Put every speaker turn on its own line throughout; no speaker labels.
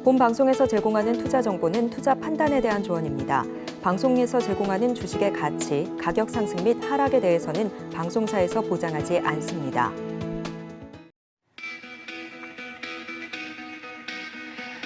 본 방송에서 제공하는 투자 정보는 투자 판단에 대한 조언입니다. 방송에서 제공하는 주식의 가치, 가격 상승 및 하락에 대해서는 방송사에서 보장하지 않습니다.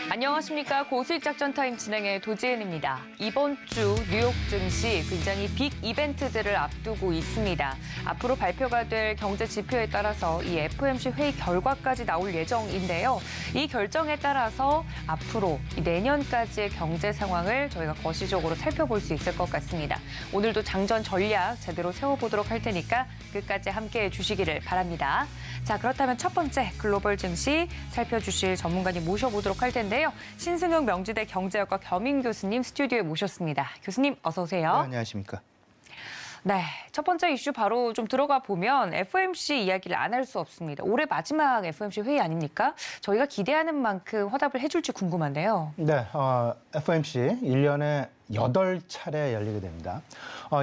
안녕하십니까. 고수익작전 타임 진행의 도지은입니다. 이번 주 뉴욕 증시 굉장히 빅 이벤트들을 앞두고 있습니다. 앞으로 발표가 될 경제 지표에 따라서 이 FOMC 회의 결과까지 나올 예정인데요. 이 결정에 따라서 앞으로 내년까지의 경제 상황을 저희가 거시적으로 살펴볼 수 있을 것 같습니다. 오늘도 장전 전략 제대로 세워보도록 할 테니까 끝까지 함께해 주시기를 바랍니다. 자, 그렇다면 첫 번째 글로벌 증시 살펴주실 전문가님 모셔보도록 할 텐데요. 신승용 명지대 경제학과 겸임 교수님 스튜디오에 모셨습니다. 교수님 어서 오세요.
네, 안녕하십니까.
네, 첫 번째 이슈 바로 좀 들어가 보면 FOMC 이야기를 안 할 수 없습니다. 올해 마지막 FOMC 회의 아닙니까? 저희가 기대하는 만큼 화답을 해줄지 궁금한데요.
네, FOMC 1년에 8차례 열리게 됩니다.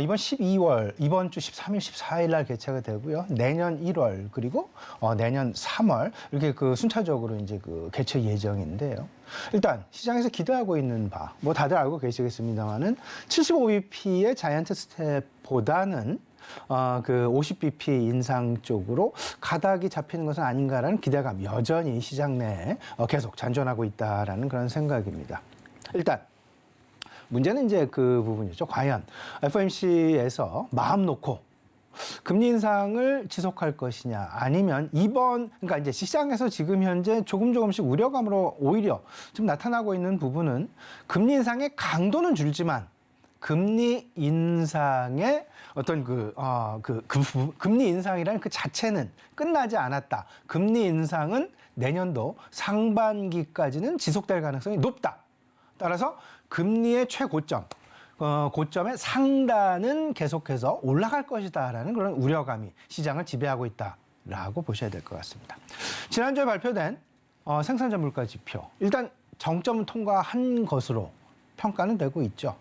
이번 12월, 이번 주 13일, 14일 날 개최가 되고요. 내년 1월, 그리고 내년 3월 이렇게 그 순차적으로 이제 그 개최 예정인데요. 일단 시장에서 기대하고 있는 바, 뭐 다들 알고 계시겠습니다만은 75bp의 자이언트 스텝보다는 그 50bp 인상 쪽으로 가닥이 잡히는 것은 아닌가라는 기대감 여전히 시장 내에 계속 잔존하고 있다라는 그런 생각입니다. 일단 문제는 이제 그 부분이죠. 과연 FOMC에서 마음 놓고 금리 인상을 지속할 것이냐, 아니면 그러니까 이제 시장에서 지금 현재 조금씩 우려감으로 오히려 좀 나타나고 있는 부분은 금리 인상의 강도는 줄지만 금리 인상의 어떤 금리 인상이라는 그 자체는 끝나지 않았다. 금리 인상은 내년도 상반기까지는 지속될 가능성이 높다. 따라서 금리의 최고점, 고점의 상단은 계속해서 올라갈 것이다라는 그런 우려감이 시장을 지배하고 있다라고 보셔야 될 것 같습니다. 지난주에 발표된 생산자 물가 지표, 일단 정점은 통과한 것으로 평가는 되고 있죠.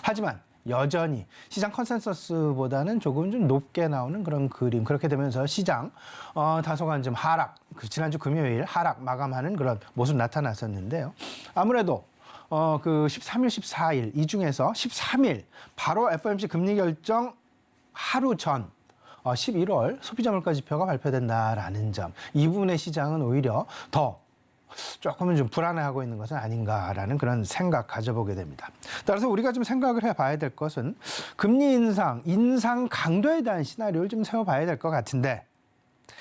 하지만 여전히 시장 컨센서스보다는 조금 좀 높게 나오는 그런 그림. 그렇게 되면서 시장 다소간 좀 하락, 지난주 금요일 하락 마감하는 그런 모습 나타났었는데요. 아무래도 그 13일, 14일 이 중에서 13일 바로 FOMC 금리 결정 하루 전 11월 소비자 물가 지표가 발표된다라는 점, 이 부분의 시장은 오히려 더 조금은 좀 불안해하고 있는 것은 아닌가라는 그런 생각 가져보게 됩니다. 따라서 우리가 좀 생각을 해봐야 될 것은 금리 인상 강도에 대한 시나리오를 좀 세워봐야 될 것 같은데,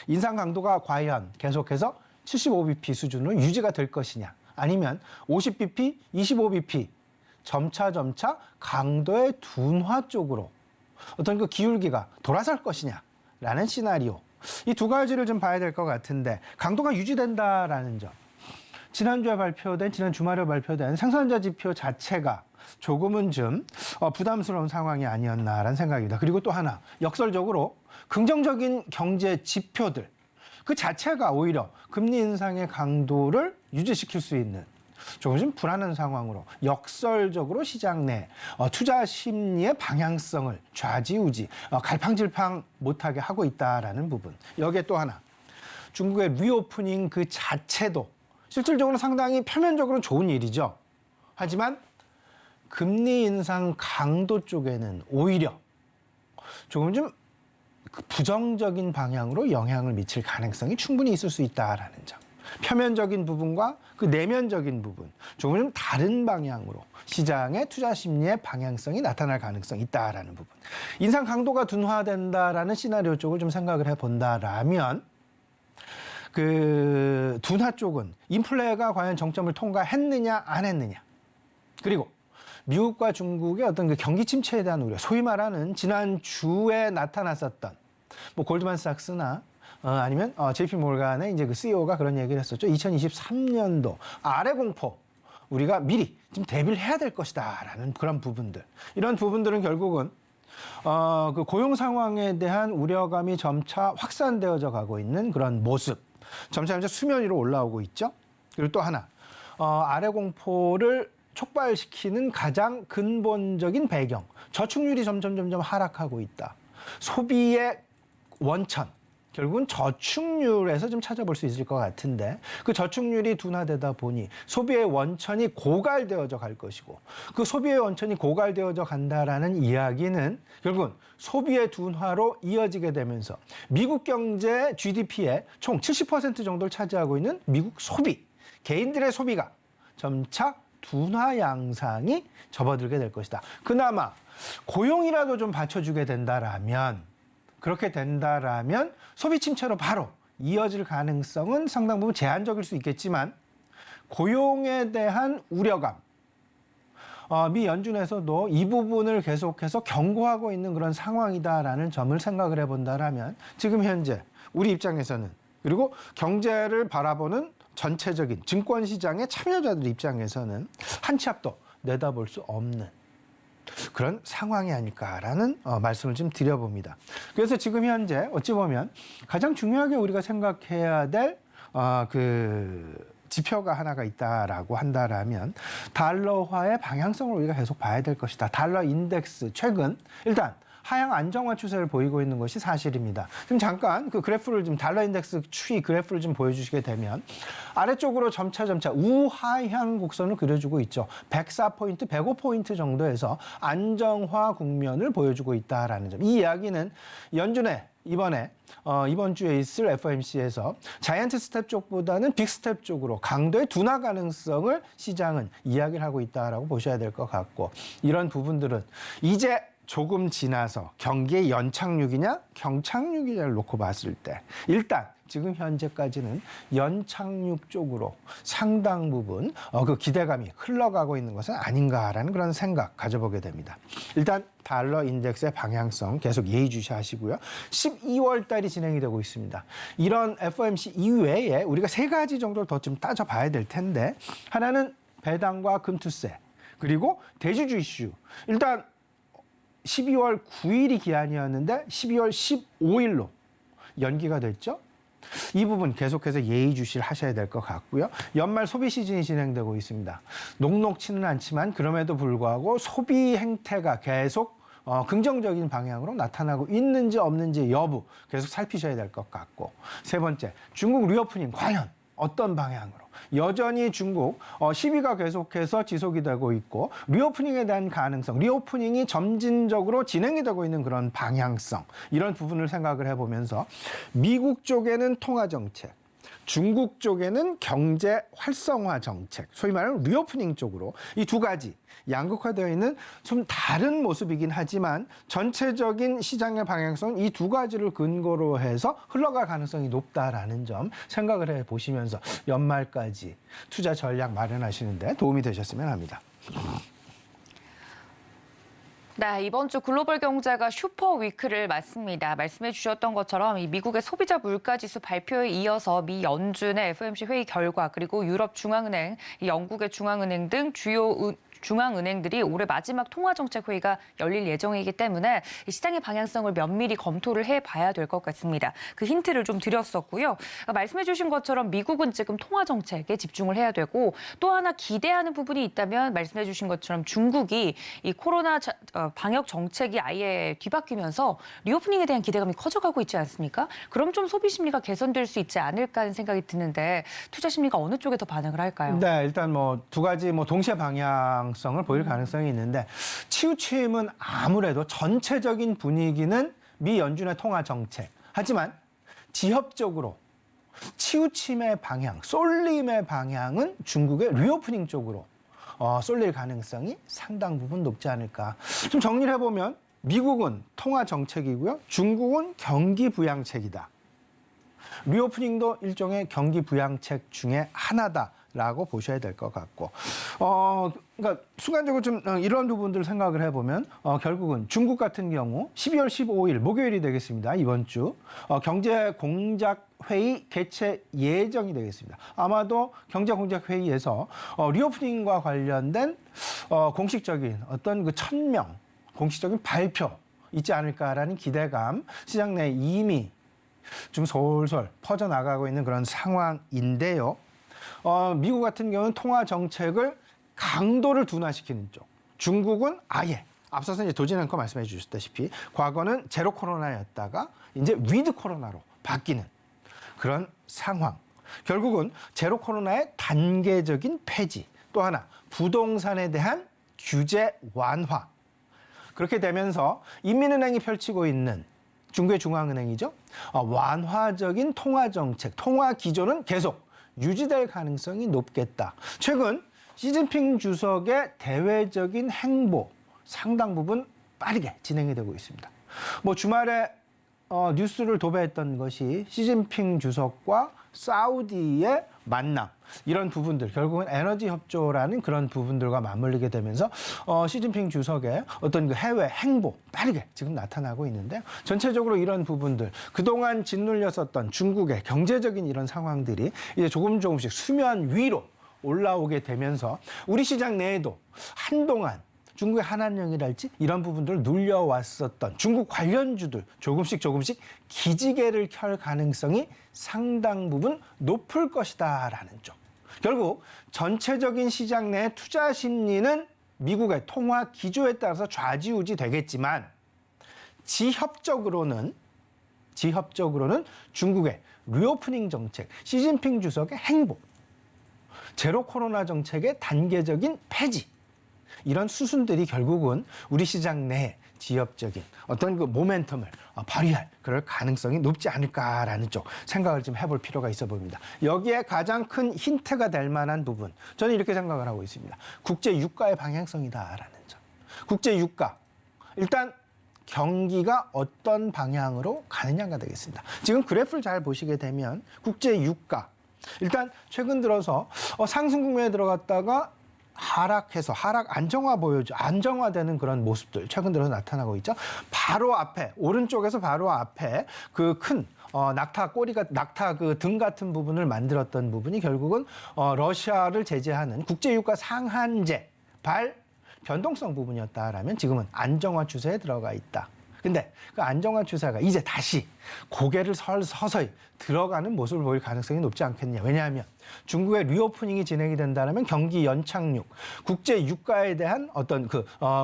인상 강도가 과연 계속해서 75bp 수준으로 유지가 될 것이냐, 아니면 50bp, 25bp 점차 강도의 둔화 쪽으로 어떤 그 기울기가 돌아설 것이냐라는 시나리오, 이 두 가지를 좀 봐야 될 것 같은데, 강도가 유지된다라는 점, 지난 주말에 발표된 생산자 지표 자체가 조금은 좀 부담스러운 상황이 아니었나라는 생각입니다. 그리고 또 하나, 역설적으로 긍정적인 경제 지표들 그 자체가 오히려 금리 인상의 강도를 유지시킬 수 있는 조금 좀 불안한 상황으로 역설적으로 시장 내 투자 심리의 방향성을 좌지우지, 갈팡질팡 못하게 하고 있다라는 부분. 여기에 또 하나, 중국의 리오프닝 그 자체도 실질적으로 상당히 표면적으로는 좋은 일이죠. 하지만 금리 인상 강도 쪽에는 오히려 조금 좀 부정적인 방향으로 영향을 미칠 가능성이 충분히 있을 수 있다라는 점. 표면적인 부분과 그 내면적인 부분, 조금 좀 다른 방향으로 시장의 투자 심리의 방향성이 나타날 가능성이 있다라는 부분. 인상 강도가 둔화된다라는 시나리오 쪽을 좀 생각을 해본다라면, 그 둔화 쪽은 인플레가 과연 정점을 통과했느냐 안 했느냐, 그리고 미국과 중국의 어떤 그 경기 침체에 대한 우려, 소위 말하는 지난 주에 나타났었던 뭐 골드만삭스나 아니면 JP 몰간의 이제 그 CEO가 그런 얘기를 했었죠. 2023년도 아래 공포, 우리가 미리 좀 대비를 해야 될 것이다라는 그런 부분들. 이런 부분들은 결국은 그 고용 상황에 대한 우려감이 점차 확산되어져 가고 있는 그런 모습. 점차 수면 위로 올라오고 있죠. 그리고 또 하나, 아래 공포를 촉발시키는 가장 근본적인 배경, 저축률이 점점 하락하고 있다. 소비의 원천, 결국은 저축률에서 좀 찾아볼 수 있을 것 같은데 그 저축률이 둔화되다 보니 소비의 원천이 고갈되어져 갈 것이고 그 소비의 원천이 고갈되어져 간다라는 이야기는 결국은 소비의 둔화로 이어지게 되면서 미국 경제 GDP의 총 70% 정도를 차지하고 있는 미국 소비, 개인들의 소비가 점차 둔화 양상이 접어들게 될 것이다. 그나마 고용이라도 좀 받쳐주게 된다라면 그렇게 된다라면 소비 침체로 바로 이어질 가능성은 상당 부분 제한적일 수 있겠지만 고용에 대한 우려감, 미 연준에서도 이 부분을 계속해서 경고하고 있는 그런 상황이다라는 점을 생각을 해본다라면 지금 현재 우리 입장에서는 그리고 경제를 바라보는 전체적인 증권시장의 참여자들 입장에서는 한 치 앞도 내다볼 수 없는 그런 상황이 아닐까라는 말씀을 좀 드려봅니다. 그래서 지금 현재 어찌 보면 가장 중요하게 우리가 생각해야 될 지표가 하나가 있다라고 한다라면 달러화의 방향성을 우리가 계속 봐야 될 것이다. 달러 인덱스 최근 일단 하향 안정화 추세를 보이고 있는 것이 사실입니다. 지금 잠깐 그 그래프를 좀 달러 인덱스 추이 그래프를 좀 보여주시게 되면 아래쪽으로 점차 우하향 곡선을 그려주고 있죠. 104포인트, 105포인트 정도에서 안정화 국면을 보여주고 있다라는 점. 이 이야기는 연준의 이번 주에 있을 FOMC에서 자이언트 스텝 쪽보다는 빅 스텝 쪽으로 강도의 둔화 가능성을 시장은 이야기를 하고 있다라고 보셔야 될 것 같고 이런 부분들은 이제 조금 지나서 경기의 연착륙이냐 경착륙이냐를 놓고 봤을 때 일단 지금 현재까지는 연착륙 쪽으로 상당 부분 그 기대감이 흘러가고 있는 것은 아닌가라는 그런 생각 가져보게 됩니다. 일단 달러 인덱스의 방향성 계속 예의주시하시고요. 12월 달이 진행이 되고 있습니다. 이런 FOMC 이외에 우리가 세 가지 정도를 더 좀 따져봐야 될 텐데 하나는 배당과 금투세 그리고 대주주 이슈. 일단 12월 9일이 기한이었는데 12월 15일로 연기가 됐죠. 이 부분 계속해서 예의주시를 하셔야 될 것 같고요. 연말 소비 시즌이 진행되고 있습니다. 녹록치는 않지만 그럼에도 불구하고 소비 행태가 계속 긍정적인 방향으로 나타나고 있는지 없는지 여부 계속 살피셔야 될 것 같고 세 번째, 중국 리오프닝 과연 어떤 방향으로? 여전히 중국 시비가 계속해서 지속이 되고 있고 리오프닝에 대한 가능성, 리오프닝이 점진적으로 진행이 되고 있는 그런 방향성 이런 부분을 생각을 해보면서 미국 쪽에는 통화 정책, 중국 쪽에는 경제 활성화 정책, 소위 말하는 리오프닝 쪽으로 이 두 가지 양극화되어 있는 좀 다른 모습이긴 하지만 전체적인 시장의 방향성은 이 두 가지를 근거로 해서 흘러갈 가능성이 높다라는 점 생각을 해보시면서 연말까지 투자 전략 마련하시는데 도움이 되셨으면 합니다.
네, 이번 주 글로벌 경제가 슈퍼 위크를 맞습니다. 말씀해 주셨던 것처럼 이 미국의 소비자 물가지수 발표에 이어서 미 연준의 FOMC 회의 결과 그리고 유럽 중앙은행, 영국의 중앙은행 등 주요 중앙은행들이 올해 마지막 통화정책 회의가 열릴 예정이기 때문에 시장의 방향성을 면밀히 검토를 해봐야 될 것 같습니다. 그 힌트를 좀 드렸었고요. 말씀해 주신 것처럼 미국은 지금 통화정책에 집중을 해야 되고 또 하나 기대하는 부분이 있다면 말씀해 주신 것처럼 중국이 이 코로나 방역 정책이 아예 뒤바뀌면서 리오프닝에 대한 기대감이 커져가고 있지 않습니까? 그럼 좀 소비 심리가 개선될 수 있지 않을까 하는 생각이 드는데 투자 심리가 어느 쪽에 더 반응을 할까요?
네, 일단 두 가지 동시에 방향성을 보일 가능성이 있는데 치우침은 아무래도 전체적인 분위기는 미 연준의 통화 정책. 하지만 지역적으로 치우침의 방향, 쏠림의 방향은 중국의 리오프닝 쪽으로 쏠릴 가능성이 상당 부분 높지 않을까. 좀 정리를 해보면 미국은 통화 정책이고요. 중국은 경기 부양책이다. 리오프닝도 일종의 경기 부양책 중에 하나다라고 보셔야 될 것 같고, 그러니까 순간적으로 좀 이런 부분들을 생각을 해보면 결국은 중국 같은 경우 12월 15일 목요일이 되겠습니다. 이번 주 경제 공작 회의 개최 예정이 되겠습니다. 아마도 경제 공작 회의에서 리오프닝과 관련된 공식적인 어떤 그 천명 공식적인 발표 있지 않을까라는 기대감 시장 내에 이미 좀 솔솔 퍼져나가고 있는 그런 상황인데요. 미국 같은 경우는 통화 정책을 강도를 둔화시키는 쪽. 중국은 아예 앞서서 이제 도진 앵커 말씀해 주셨다시피 과거는 제로 코로나였다가 이제 위드 코로나로 바뀌는 그런 상황. 결국은 제로 코로나의 단계적인 폐지, 또 하나 부동산에 대한 규제 완화. 그렇게 되면서 인민은행이 펼치고 있는 중국의 중앙은행이죠. 완화적인 통화 정책, 통화 기조는 계속 유지될 가능성이 높겠다. 최근 시진핑 주석의 대외적인 행보 상당 부분 빠르게 진행이 되고 있습니다. 주말에 뉴스를 도배했던 것이 시진핑 주석과 사우디의 만남, 이런 부분들, 결국은 에너지 협조라는 그런 부분들과 맞물리게 되면서 시진핑 주석의 어떤 그 해외 행보 빠르게 지금 나타나고 있는데요. 전체적으로 이런 부분들, 그동안 짓눌렸었던 중국의 경제적인 이런 상황들이 이제 조금씩 수면 위로 올라오게 되면서 우리 시장 내에도 한동안 중국의 한한령이랄지 이런 부분들을 눌려왔었던 중국 관련주들 조금씩 기지개를 켤 가능성이 상당 부분 높을 것이다라는 쪽. 결국 전체적인 시장 내 투자 심리는 미국의 통화 기조에 따라서 좌지우지 되겠지만 지협적으로는 중국의 리오프닝 정책, 시진핑 주석의 행보, 제로 코로나 정책의 단계적인 폐지, 이런 수순들이 결국은 우리 시장 내 지역적인 어떤 그 모멘텀을 발휘할 그럴 가능성이 높지 않을까라는 쪽 생각을 좀 해볼 필요가 있어 보입니다. 여기에 가장 큰 힌트가 될 만한 부분, 저는 이렇게 생각을 하고 있습니다. 국제 유가의 방향성이다라는 점. 국제 유가, 일단 경기가 어떤 방향으로 가느냐가 되겠습니다. 지금 그래프를 잘 보시게 되면 국제 유가, 일단 최근 들어서 상승 국면에 들어갔다가 하락해서 안정화되는 그런 모습들 최근 들어서 나타나고 있죠. 바로 앞에, 오른쪽에서 바로 앞에 그 큰 낙타 그 등 같은 부분을 만들었던 부분이 결국은 러시아를 제재하는 국제유가 상한제 변동성 부분이었다라면 지금은 안정화 추세에 들어가 있다. 근데 그 안정화 추세가 이제 다시 고개를 서서히 들어가는 모습을 보일 가능성이 높지 않겠냐. 왜냐하면 중국의 리오프닝이 진행이 된다면 경기 연착륙, 국제 유가에 대한 어떤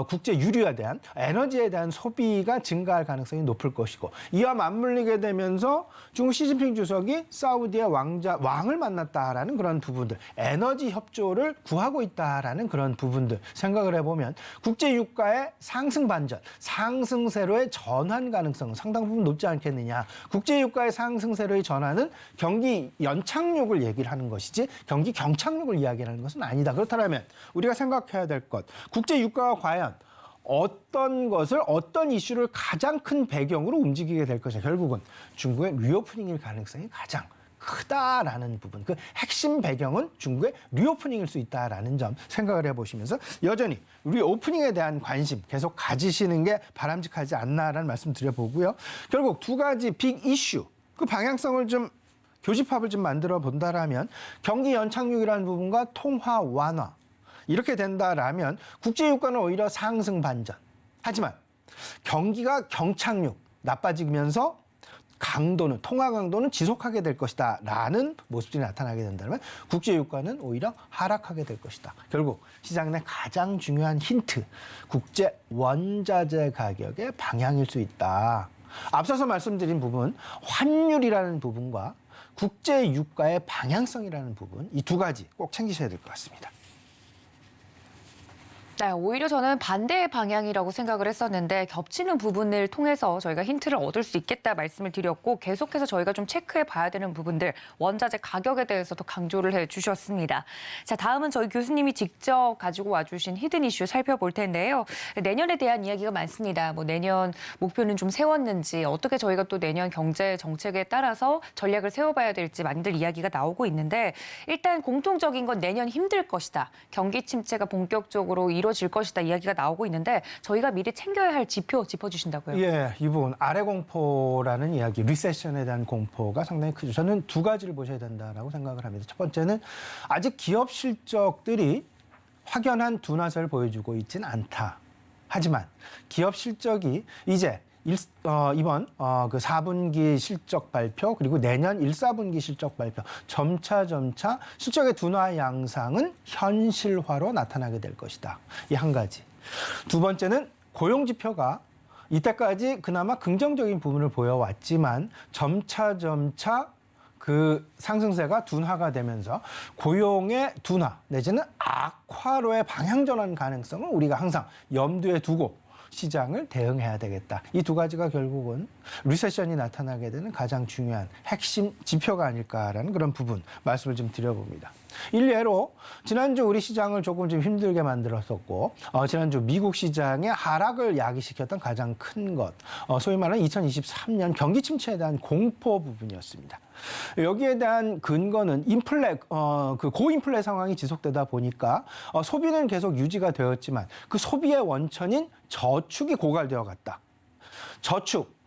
국제 유류에 대한 에너지에 대한 소비가 증가할 가능성이 높을 것이고, 이와 맞물리게 되면서 중국 시진핑 주석이 사우디의 왕을 만났다라는 그런 부분들, 에너지 협조를 구하고 있다라는 그런 부분들 생각을 해보면 국제 유가의 상승 반전, 상승세로의 전환 가능성은 상당 부분 높지 않겠느냐. 국제 유가의 상승세로의 전환은 경기 연착륙을 얘기를 하는 것이지 경기 경착륙을 이야기하는 것은 아니다. 그렇다면 우리가 생각해야 될 것, 국제 유가가 과연 어떤 이슈를 가장 큰 배경으로 움직이게 될 것이냐. 결국은 중국의 리오프닝일 가능성이 가장 크다라는 부분, 그 핵심 배경은 중국의 리오프닝일 수 있다라는 점 생각을 해보시면서 여전히 리오프닝에 대한 관심 계속 가지시는 게 바람직하지 않나라는 말씀 드려보고요. 결국 두 가지 빅 이슈, 그 방향성을 좀 교집합을 좀 만들어 본다라면 경기 연착륙이라는 부분과 통화 완화, 이렇게 된다라면 국제 유가는 오히려 상승 반전. 하지만 경기가 경착륙, 나빠지면서 통화 강도는 지속하게 될 것이다 라는 모습들이 나타나게 된다면 국제 유가는 오히려 하락하게 될 것이다. 결국 시장 내 가장 중요한 힌트, 국제 원자재 가격의 방향일 수 있다. 앞서서 말씀드린 부분, 환율이라는 부분과 국제 유가의 방향성이라는 부분, 이 두 가지 꼭 챙기셔야 될 것 같습니다.
네, 오히려 저는 반대의 방향이라고 생각을 했었는데 겹치는 부분을 통해서 저희가 힌트를 얻을 수 있겠다 말씀을 드렸고, 계속해서 저희가 좀 체크해 봐야 되는 부분들, 원자재 가격에 대해서도 강조를 해 주셨습니다. 자, 다음은 저희 교수님이 직접 가지고 와주신 히든 이슈 살펴볼 텐데요. 내년에 대한 이야기가 많습니다. 내년 목표는 좀 세웠는지, 어떻게 저희가 또 내년 경제 정책에 따라서 전략을 세워봐야 될지 많이들 이야기가 나오고 있는데, 일단 공통적인 건 내년 힘들 것이다. 경기 침체가 본격적으로 이루어질 것이다 이야기가 나오고 있는데, 저희가 미리 챙겨야 할 지표 짚어주신다고요?
예, 이 부분 아래 공포라는 이야기, 리세션에 대한 공포가 상당히 크죠. 저는 두 가지를 보셔야 된다라고 생각을 합니다. 첫 번째는 아직 기업 실적들이 확연한 둔화세를 보여주고 있지는 않다. 하지만 기업 실적이 이제 이번 그 4분기 실적 발표, 그리고 내년 1, 4분기 실적 발표, 점차 실적의 둔화 양상은 현실화로 나타나게 될 것이다. 이 한 가지. 두 번째는 고용 지표가 이때까지 그나마 긍정적인 부분을 보여왔지만 점차 그 상승세가 둔화가 되면서 고용의 둔화 내지는 악화로의 방향 전환 가능성을 우리가 항상 염두에 두고 시장을 대응해야 되겠다. 이 두 가지가 결국은 리세션이 나타나게 되는 가장 중요한 핵심 지표가 아닐까라는 그런 부분 말씀을 좀 드려봅니다. 일례로 지난주 우리 시장을 조금 좀 힘들게 만들었었고 지난주 미국 시장의 하락을 야기시켰던 가장 큰 것, 소위 말하는 2023년 경기 침체에 대한 공포 부분이었습니다. 여기에 대한 근거는 그 고인플레 상황이 지속되다 보니까 소비는 계속 유지가 되었지만 그 소비의 원천인 저축이 고갈되어 갔다. 저축.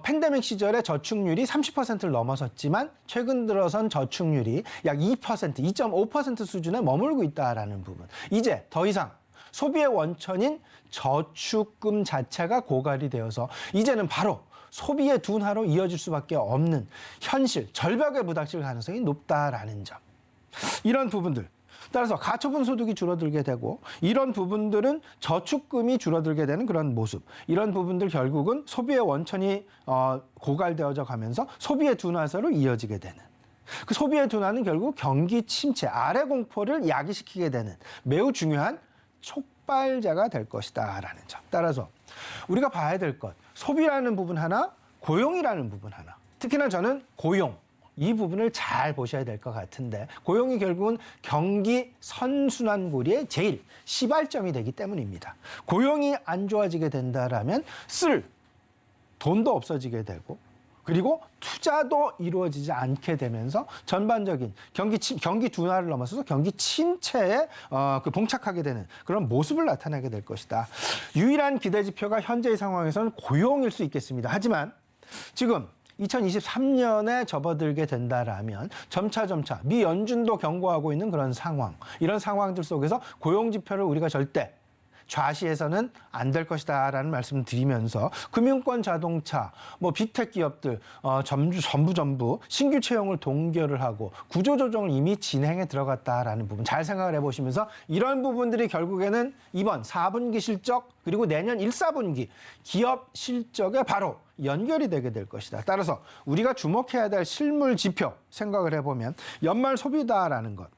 팬데믹 시절에 저축률이 30%를 넘어섰지만 최근 들어선 저축률이 약 2%, 2.5% 수준에 머물고 있다라는 부분. 이제 더 이상 소비의 원천인 저축금 자체가 고갈이 되어서 이제는 바로 소비의 둔화로 이어질 수밖에 없는 현실, 절벽에 부닥칠 가능성이 높다라는 점. 이런 부분들. 따라서 가처분 소득이 줄어들게 되고 이런 부분들은 저축금이 줄어들게 되는 그런 모습. 이런 부분들 결국은 소비의 원천이 고갈되어져 가면서 소비의 둔화세로 이어지게 되는. 그 소비의 둔화는 결국 경기 침체, 아래 공포를 야기시키게 되는 매우 중요한 촉발제가 될 것이다라는 점. 따라서 우리가 봐야 될 것, 소비라는 부분 하나, 고용이라는 부분 하나. 특히나 저는 고용. 이 부분을 잘 보셔야 될 것 같은데 고용이 결국은 경기 선순환고리의 제일 시발점이 되기 때문입니다. 고용이 안 좋아지게 된다라면 쓸 돈도 없어지게 되고 그리고 투자도 이루어지지 않게 되면서 전반적인 경기 둔화를 넘어서서 경기 침체에 봉착하게 되는 그런 모습을 나타내게 될 것이다. 유일한 기대 지표가 현재의 상황에서는 고용일 수 있겠습니다. 하지만 지금 2023년에 접어들게 된다라면 점차 미 연준도 경고하고 있는 그런 상황, 이런 상황들 속에서 고용 지표를 우리가 절대 좌시해서는 안 될 것이다라는 말씀을 드리면서 금융권, 자동차, 빅텍 기업들 전부 신규 채용을 동결을 하고 구조조정을 이미 진행에 들어갔다라는 부분 잘 생각을 해보시면서 이런 부분들이 결국에는 이번 4분기 실적 그리고 내년 1, 4분기 기업 실적에 바로 연결이 되게 될 것이다. 따라서 우리가 주목해야 될 실물 지표 생각을 해보면 연말 소비다라는 것,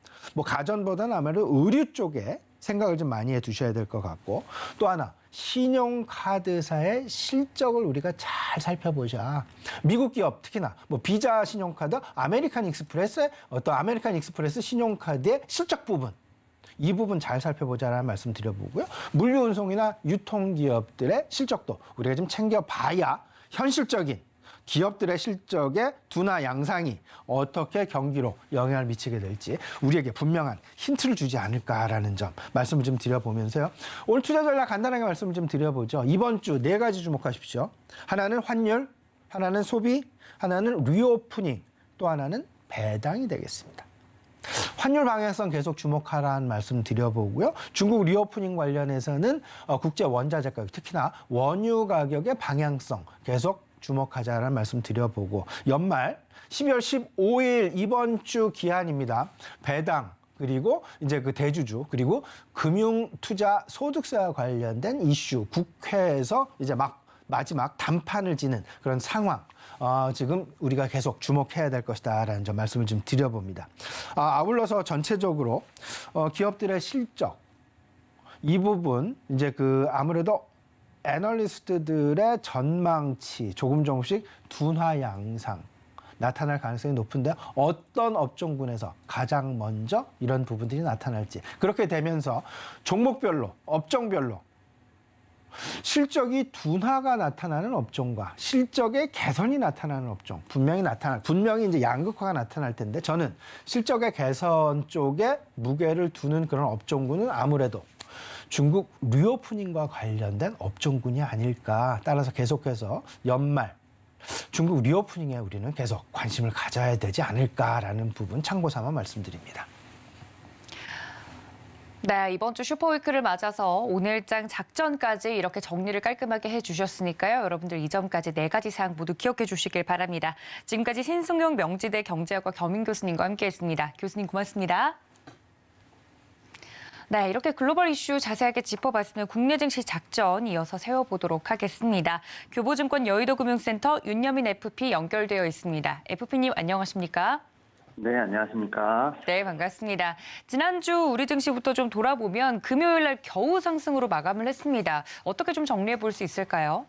가전보다는 아무래도 의류 쪽에 생각을 좀 많이 해두셔야 될 것 같고 또 하나 신용카드사의 실적을 우리가 잘 살펴보자. 미국 기업 특히나 비자 신용카드, 아메리칸 익스프레스 신용카드의 실적 부분 이 부분 잘 살펴보자라는 말씀 드려보고요. 물류운송이나 유통기업들의 실적도 우리가 좀 챙겨봐야 현실적인 기업들의 실적의 둔화 양상이 어떻게 경기로 영향을 미치게 될지 우리에게 분명한 힌트를 주지 않을까라는 점 말씀을 좀 드려보면서요. 오늘 투자 전략 간단하게 말씀을 좀 드려보죠. 이번 주 4가지 주목하십시오. 하나는 환율, 하나는 소비, 하나는 리오프닝, 또 하나는 배당이 되겠습니다. 환율 방향성 계속 주목하라는 말씀 드려보고요. 중국 리오프닝 관련해서는 국제 원자재 가격, 특히나 원유 가격의 방향성 계속 주목하자라는 말씀 드려보고 연말 12월 15일 이번 주 기한입니다. 배당 그리고 이제 그 대주주 그리고 금융투자 소득세와 관련된 이슈 국회에서 이제 마지막 단판을 지는 그런 상황 지금 우리가 계속 주목해야 될 것이다라는 점 말씀을 좀 드려봅니다. 아울러서 전체적으로 기업들의 실적 이 부분 이제 아무래도 애널리스트들의 전망치 조금씩 둔화 양상 나타날 가능성이 높은데 어떤 업종군에서 가장 먼저 이런 부분들이 나타날지 그렇게 되면서 종목별로 업종별로 실적이 둔화가 나타나는 업종과 실적의 개선이 나타나는 업종 분명히 이제 양극화가 나타날 텐데 저는 실적의 개선 쪽에 무게를 두는 그런 업종군은 아무래도 중국 리오프닝과 관련된 업종군이 아닐까. 따라서 계속해서 연말 중국 리오프닝에 우리는 계속 관심을 가져야 되지 않을까라는 부분 참고 삼아 말씀드립니다.
네, 이번 주 슈퍼위크를 맞아서 오늘장 작전까지 이렇게 정리를 깔끔하게 해주셨으니까요. 여러분들 이 점까지 4가지 사항 모두 기억해 주시길 바랍니다. 지금까지 신승용 명지대 경제학과 겸임 교수님과 함께했습니다. 교수님 고맙습니다. 네, 이렇게 글로벌 이슈 자세하게 짚어봤으면 국내 증시 작전 이어서 세워보도록 하겠습니다. 교보증권 여의도금융센터 윤여민 FP 연결되어 있습니다. FP님 안녕하십니까?
네, 안녕하십니까.
네, 반갑습니다. 지난주 우리 증시부터 좀 돌아보면 금요일 날 겨우 상승으로 마감을 했습니다. 어떻게 좀 정리해 볼 수 있을까요?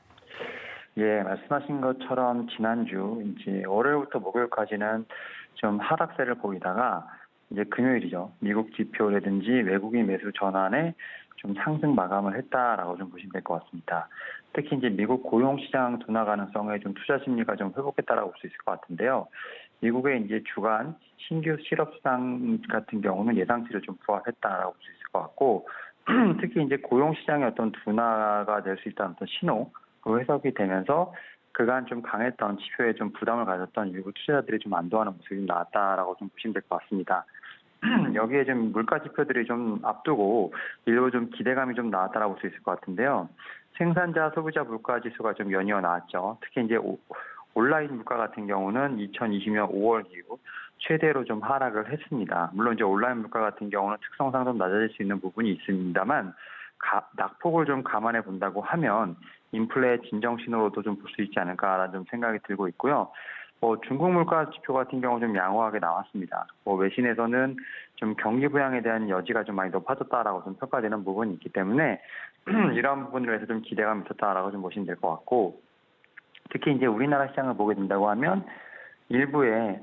예, 말씀하신 것처럼 지난주 이제 월요일부터 목요일까지는 좀 하락세를 보이다가 이제 금요일이죠. 미국 지표라든지 외국인 매수 전환에 좀 상승 마감을 했다라고 좀 보시면 될 것 같습니다. 특히 이제 미국 고용시장 둔화 가능성에 좀 투자 심리가 좀 회복했다라고 볼 수 있을 것 같은데요. 미국의 이제 주간 신규 실업 수당 같은 경우는 예상치를 좀 부합했다라고 볼 수 있을 것 같고, 특히 이제 고용시장의 어떤 둔화가 될 수 있다는 어떤 신호, 그 해석이 되면서 그간 좀 강했던 지표에 좀 부담을 가졌던 일부 투자자들이 좀 안도하는 모습이 좀 나왔다라고 좀 보시면 될 것 같습니다. 여기에 좀 물가 지표들이 좀 앞두고 일부 좀 기대감이 좀 나왔다라고 볼 수 있을 것 같은데요. 생산자, 소비자 물가 지수가 좀 연이어 나왔죠. 특히 이제 온라인 물가 같은 경우는 2020년 5월 이후 최대로 좀 하락을 했습니다. 물론 이제 온라인 물가 같은 경우는 특성상 좀 낮아질 수 있는 부분이 있습니다만 낙폭을 좀 감안해 본다고 하면 인플레 진정 신호로도 좀 볼 수 있지 않을까라는 좀 생각이 들고 있고요. 중국 물가 지표 같은 경우 좀 양호하게 나왔습니다. 외신에서는 좀 경기 부양에 대한 여지가 좀 많이 높아졌다라고 좀 평가되는 부분이 있기 때문에 이러한 부분으로 해서 좀 기대감이 있었다라고 좀 보시면 될 것 같고, 특히 이제 우리나라 시장을 보게 된다고 하면 일부의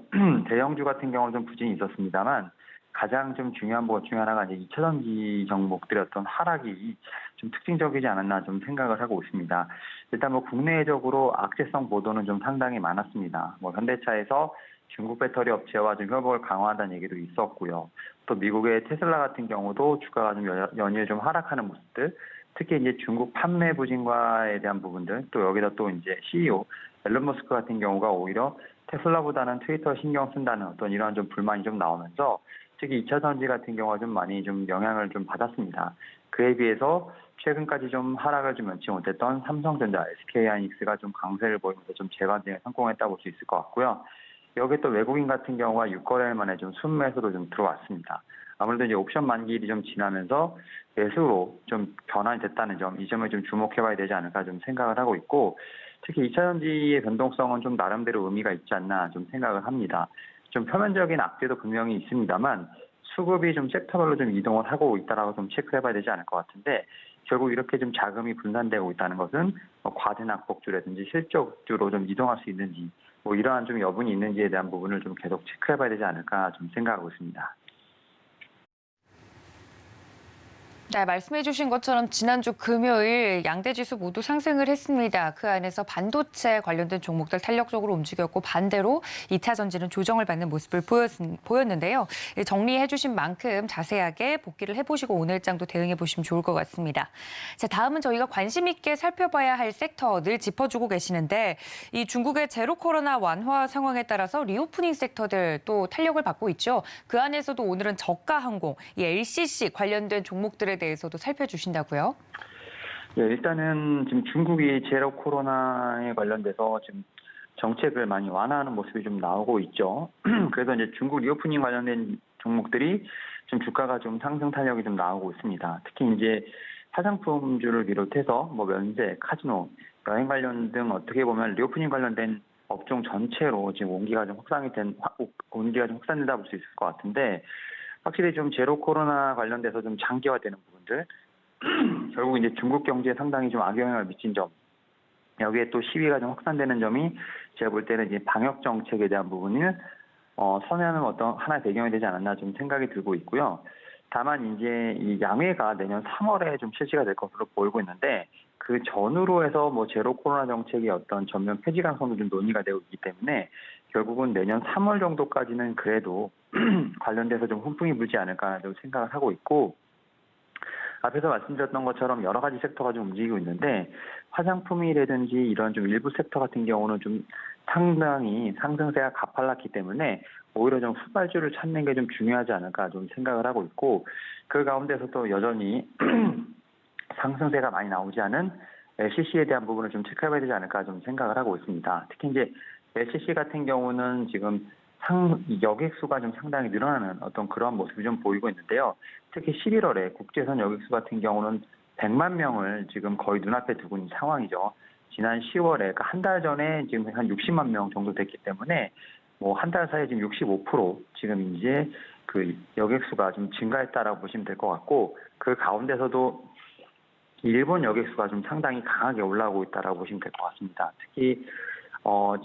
대형주 같은 경우는 좀 부진이 있었습니다만 가장 좀 중요한 것 중에 하나가 이제 2차전지 종목들의 어떤 하락이 좀 특징적이지 않았나 좀 생각을 하고 있습니다. 일단 국내적으로 악재성 보도는 좀 상당히 많았습니다. 현대차에서 중국 배터리 업체와 좀 협업을 강화한다는 얘기도 있었고요. 또 미국의 테슬라 같은 경우도 주가가 좀 연일 좀 하락하는 모습들, 특히 이제 중국 판매 부진과에 대한 부분들, 또 여기다 또 이제 CEO 앨런 머스크 같은 경우가 오히려 테슬라보다는 트위터 신경 쓴다는 어떤 이러한 좀 불만이 좀 나오면서 특히 2차 전지 같은 경우가 좀 많이 좀 영향을 좀 받았습니다. 그에 비해서 최근까지 좀 하락을 좀 면치 못했던 삼성전자, SK하이닉스가 좀 강세를 보이면서 좀 재반등에 성공했다고 볼 수 있을 것 같고요. 여기에 또 외국인 같은 경우가 6거래일 만에 좀 순매수로 좀 들어왔습니다. 아무래도 이제 옵션 만기일이 좀 지나면서 매수로 좀 변환이 됐다는 점, 이 점을 좀 주목해봐야 되지 않을까 좀 생각을 하고 있고, 특히 2차 전지의 변동성은 좀 나름대로 의미가 있지 않나 좀 생각을 합니다. 좀 표면적인 악재도 분명히 있습니다만 수급이 좀 섹터별로 좀 이동을 하고 있다라고 좀 체크해봐야 되지 않을 것 같은데, 결국 이렇게 좀 자금이 분산되고 있다는 것은 과대 낙폭주라든지 실적주로 좀 이동할 수 있는지 이러한 좀 여분이 있는지에 대한 부분을 좀 계속 체크해봐야 되지 않을까 좀 생각하고 있습니다.
네, 말씀해 주신 것처럼 지난주 금요일 양대 지수 모두 상승을 했습니다. 그 안에서 반도체 관련된 종목들 탄력적으로 움직였고 반대로 2차 전지는 조정을 받는 모습을 보였는데요. 정리해 주신 만큼 자세하게 복기를 해보시고 오늘장도 대응해 보시면 좋을 것 같습니다. 자, 다음은 저희가 관심 있게 살펴봐야 할 섹터 늘 짚어주고 계시는데 이 중국의 제로 코로나 완화 상황에 따라서 리오프닝 섹터들 또 탄력을 받고 있죠. 그 안에서도 오늘은 저가 항공, 이 LCC 관련된 종목들에 대해서도 살펴주신다고요?
예, 일단은 지금 중국이 제로 코로나에 관련돼서 지금 정책을 많이 완화하는 모습이 좀 나오고 있죠. 그래서 이제 중국 리오프닝 관련된 종목들이 좀 주가가 좀 상승 탄력이 좀 나오고 있습니다. 특히 이제 화장품주를 비롯해서 면세, 카지노, 여행 관련 등 어떻게 보면 리오프닝 관련된 업종 전체로 지금 온기가 좀 확산된다 볼 수 있을 것 같은데, 확실히 좀 제로 코로나 관련돼서 좀 장기화되는 부분들, 결국 이제 중국 경제에 상당히 좀 악영향을 미친 점, 여기에 또 시위가 좀 확산되는 점이 제가 볼 때는 이제 방역 정책에 대한 부분을 선회하는 어떤 하나의 배경이 되지 않았나 좀 생각이 들고 있고요. 다만 이제 이 양회가 내년 3월에 좀 실시가 될 것으로 보이고 있는데, 그 전후로 해서 제로 코로나 정책의 어떤 전면 폐지 가능성도 좀 논의가 되고 있기 때문에 결국은 내년 3월 정도까지는 그래도 관련돼서 좀 훈풍이 불지 않을까 좀 생각을 하고 있고, 앞에서 말씀드렸던 것처럼 여러 가지 섹터가 좀 움직이고 있는데 화장품이라든지 이런 좀 일부 섹터 같은 경우는 좀 상당히 상승세가 가팔랐기 때문에 오히려 좀 후발주를 찾는 게 좀 중요하지 않을까 좀 생각을 하고 있고, 그 가운데서 또 여전히 상승세가 많이 나오지 않은 LCC에 대한 부분을 좀 체크해봐야 되지 않을까 좀 생각을 하고 있습니다. 특히 이제 LCC 같은 경우는 지금 여객수가 좀 상당히 늘어나는 어떤 그런 모습이 좀 보이고 있는데요. 특히 11월에 국제선 여객수 같은 경우는 100만 명을 지금 거의 눈앞에 두고 있는 상황이죠. 지난 10월에 그러니까 한 달 전에 지금 한 60만 명 정도 됐기 때문에 뭐 한 달 사이에 지금 65% 지금 이제 그 여객수가 좀 증가했다라고 보시면 될 것 같고, 그 가운데서도 일본 여객수가 좀 상당히 강하게 올라오고 있다라고 보시면 될 것 같습니다. 특히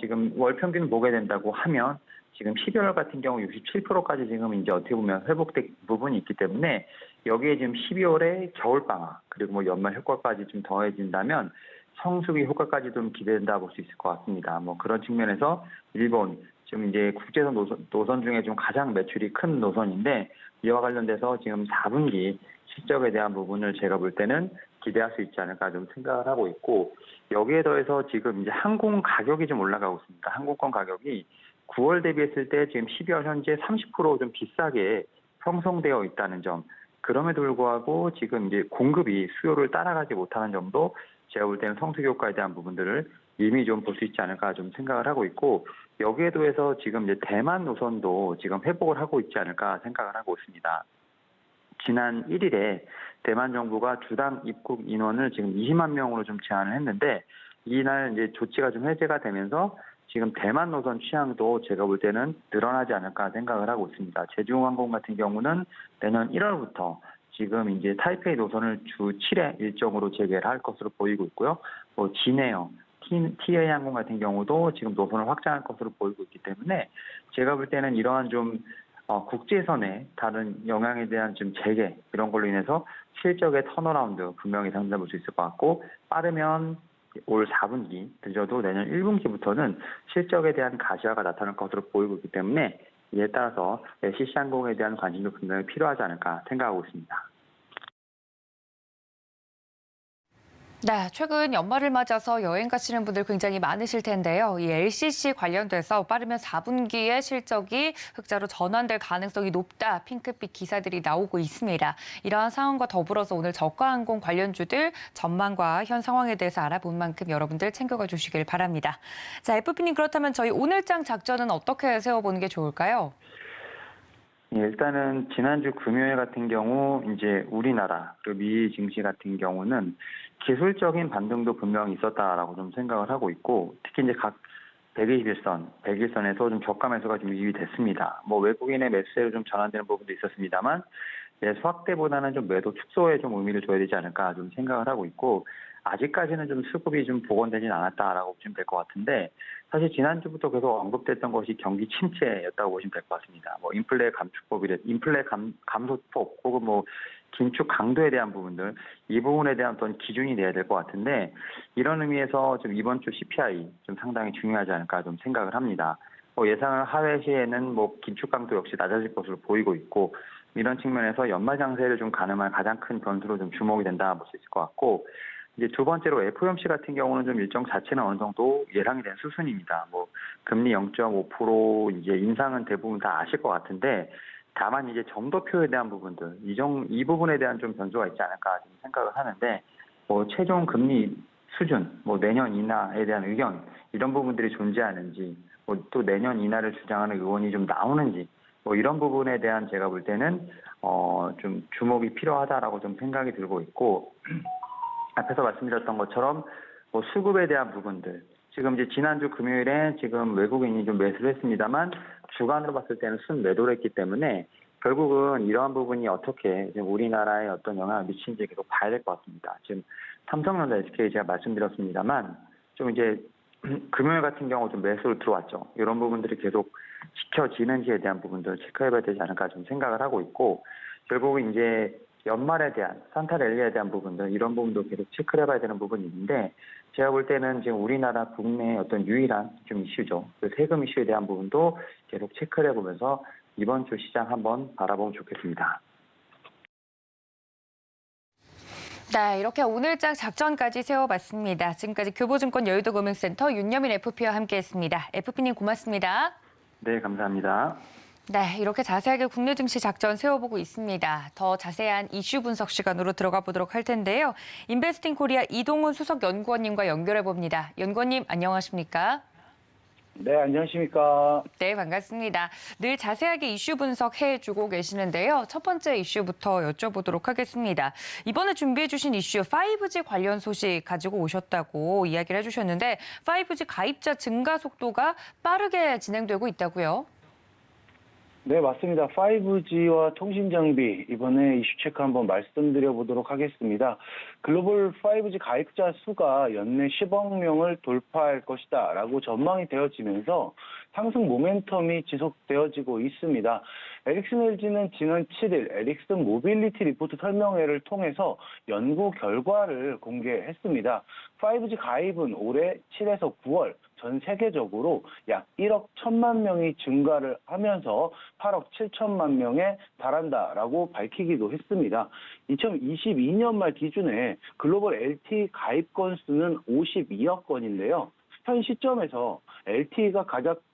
지금 월 평균 보게 된다고 하면 지금 12월 같은 경우 67%까지 지금 이제 어떻게 보면 회복된 부분이 있기 때문에 여기에 지금 12월에 겨울방학 그리고 뭐 연말 효과까지 좀 더해진다면 성수기 효과까지 좀 기대된다 볼 수 있을 것 같습니다. 뭐 그런 측면에서 일본 지금 이제 국제선 노선 중에 좀 가장 매출이 큰 노선인데 이와 관련돼서 지금 4분기 실적에 대한 부분을 제가 볼 때는 기대할 수 있지 않을까 좀 생각을 하고 있고, 여기에 더해서 지금 이제 항공 가격이 좀 올라가고 있습니다. 항공권 가격이 9월 대비했을 때 지금 12월 현재 30%좀 비싸게 형성되어 있다는 점, 그럼에도 불구하고 지금 이제 공급이 수요를 따라가지 못하는 점도 제가 볼 때는 성수기 효과에 대한 부분들을 이미 좀 볼 수 있지 않을까 좀 생각을 하고 있고, 여기에 더해서 지금 이제 대만 노선도 지금 회복을 하고 있지 않을까 생각을 하고 있습니다. 지난 1일에 대만 정부가 주당 입국 인원을 지금 20만 명으로 좀 제한을 했는데, 이날 이제 조치가 좀 해제가 되면서 지금 대만 노선 취향도 제가 볼 때는 늘어나지 않을까 생각을 하고 있습니다. 제주항공 같은 경우는 내년 1월부터 지금 이제 타이페이 노선을 주 7회 일정으로 재개할 것으로 보이고 있고요. 뭐 진에어, TA 항공 같은 경우도 지금 노선을 확장할 것으로 보이고 있기 때문에 제가 볼 때는 이러한 좀 국제선의 다른 영향에 대한 좀 재개 이런 걸로 인해서 실적의 턴어라운드 분명히 상담해 볼 수 있을 것 같고, 빠르면 올 4분기 늦어도 내년 1분기부터는 실적에 대한 가시화가 나타날 것으로 보이고 있기 때문에 이에 따라서 LCC항공에 대한 관심도 분명히 필요하지 않을까 생각하고 있습니다.
네, 최근 연말을 맞아서 여행 가시는 분들 굉장히 많으실 텐데요. 이 LCC 관련돼서 빠르면 4분기에 실적이 흑자로 전환될 가능성이 높다, 핑크빛 기사들이 나오고 있습니다. 이러한 상황과 더불어서 오늘 저가항공 관련주들 전망과 현 상황에 대해서 알아본 만큼 여러분들 챙겨가 주시길 바랍니다. 자, FP님, 그렇다면 저희 오늘장 작전은 어떻게 세워보는 게 좋을까요?
예, 일단은 지난주 금요일 같은 경우 이제 우리나라 그리고 미 증시 같은 경우는 기술적인 반등도 분명히 있었다라고 좀 생각을 하고 있고, 특히 이제 각 121선, 101선에서 좀 저가 매수가 좀 유입이 됐습니다. 뭐 외국인의 매수세로 좀 전환되는 부분도 있었습니다만 매수 확대보다는 좀 매도 축소에 좀 의미를 줘야 되지 않을까 좀 생각을 하고 있고, 아직까지는 좀 수급이 좀 복원되진 않았다라고 보시면 될 것 같은데, 사실 지난주부터 계속 언급됐던 것이 경기 침체였다고 보시면 될 것 같습니다. 뭐 인플레 감축법이래, 인플레 감소법 혹은 뭐 긴축 강도에 대한 부분들, 이 부분에 대한 어떤 기준이 돼야 될 것 같은데, 이런 의미에서 좀 이번 주 CPI 좀 상당히 중요하지 않을까 좀 생각을 합니다. 예상을 하회 시에는 뭐 긴축 강도 역시 낮아질 것으로 보이고 있고, 이런 측면에서 연말 장세를 좀 가늠할 가장 큰 변수로 좀 주목이 된다 볼 수 있을 것 같고, 이제 두 번째로 FOMC 같은 경우는 좀 일정 자체는 어느 정도 예상이 된 수순입니다. 뭐 금리 0.5% 이제 인상은 대부분 다 아실 것 같은데, 다만 이제 점도표에 대한 부분들, 이 부분에 대한 좀 변수가 있지 않을까 좀 생각을 하는데, 뭐 최종 금리 수준, 뭐 내년 인하에 대한 의견 이런 부분들이 존재하는지, 뭐 또 내년 인하를 주장하는 의원이 좀 나오는지, 뭐 이런 부분에 대한 제가 볼 때는 좀 주목이 필요하다라고 좀 생각이 들고 있고, 앞에서 말씀드렸던 것처럼 뭐 수급에 대한 부분들, 지금 이제 지난주 금요일에 지금 외국인이 좀 매수를 했습니다만 주간으로 봤을 때는 순매도를 했기 때문에 결국은 이러한 부분이 어떻게 지금 우리나라에 어떤 영향을 미치는지 계속 봐야 될 것 같습니다. 지금 삼성전자, SK 제가 말씀드렸습니다만 좀 이제 금요일 같은 경우 좀 매수로 들어왔죠. 이런 부분들이 계속 지켜지는지에 대한 부분들을 체크해봐야 되지 않을까 좀 생각을 하고 있고, 결국 이제 연말에 대한 산타랠리에 대한 부분들, 이런 부분도 계속 체크를 해봐야 되는 부분이 있는데, 제가 볼 때는 지금 우리나라 국내의 어떤 유일한 좀 이슈죠. 그 세금 이슈에 대한 부분도 계속 체크를 해보면서 이번 주 시장 한번 바라보면 좋겠습니다.
네, 이렇게 오늘장 작전까지 세워봤습니다. 지금까지 교보증권 여의도금융센터 윤여민 FP와 함께했습니다. FP님 고맙습니다.
네, 감사합니다.
네, 이렇게 자세하게 국내 증시 작전 세워보고 있습니다. 더 자세한 이슈 분석 시간으로 들어가 보도록 할 텐데요. 인베스팅 코리아 이동훈 수석 연구원님과 연결해 봅니다. 연구원님, 안녕하십니까?
네, 안녕하십니까.
네, 반갑습니다. 늘 자세하게 이슈 분석해주고 계시는데요. 첫 번째 이슈부터 여쭤보도록 하겠습니다. 이번에 준비해주신 이슈 5G 관련 소식 가지고 오셨다고 이야기를 해주셨는데 5G 가입자 증가 속도가 빠르게 진행되고 있다고요?
네, 맞습니다. 5G와 통신 장비, 이번에 이슈 체크 한번 말씀드려 보도록 하겠습니다. 글로벌 5G 가입자 수가 연내 10억 명을 돌파할 것이다 라고 전망이 되어지면서 상승 모멘텀이 지속되어지고 있습니다. 에릭슨 LG는 지난 7일 에릭슨 모빌리티 리포트 설명회를 통해서 연구 결과를 공개했습니다. 5G 가입은 올해 7에서 9월 전 세계적으로 약 1억 1천만 명이 증가를 하면서 8억 7천만 명에 달한다라고 밝히기도 했습니다. 2022년 말 기준에 글로벌 LTE 가입 건수는 52억 건인데요. 현 시점에서 LTE가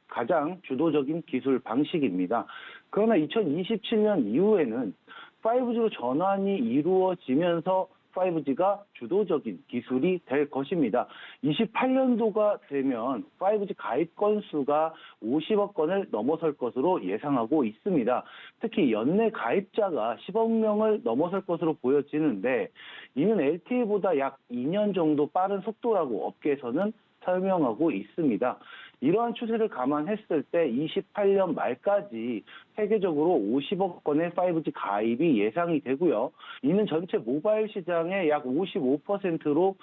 가장 주도적인 기술 방식입니다. 그러나 2027년 이후에는 5G로 전환이 이루어지면서 5G가 주도적인 기술이 될 것입니다. 28년도가 되면 5G 가입 건수가 50억 건을 넘어설 것으로 예상하고 있습니다. 특히 연내 가입자가 10억 명을 넘어설 것으로 보여지는데 이는 LTE보다 약 2년 정도 빠른 속도라고 업계에서는 설명하고 있습니다. 이러한 추세를 감안했을 때 28년 말까지 세계적으로 50억 건의 5G 가입이 예상이 되고요. 이는 전체 모바일 시장의 약 55%로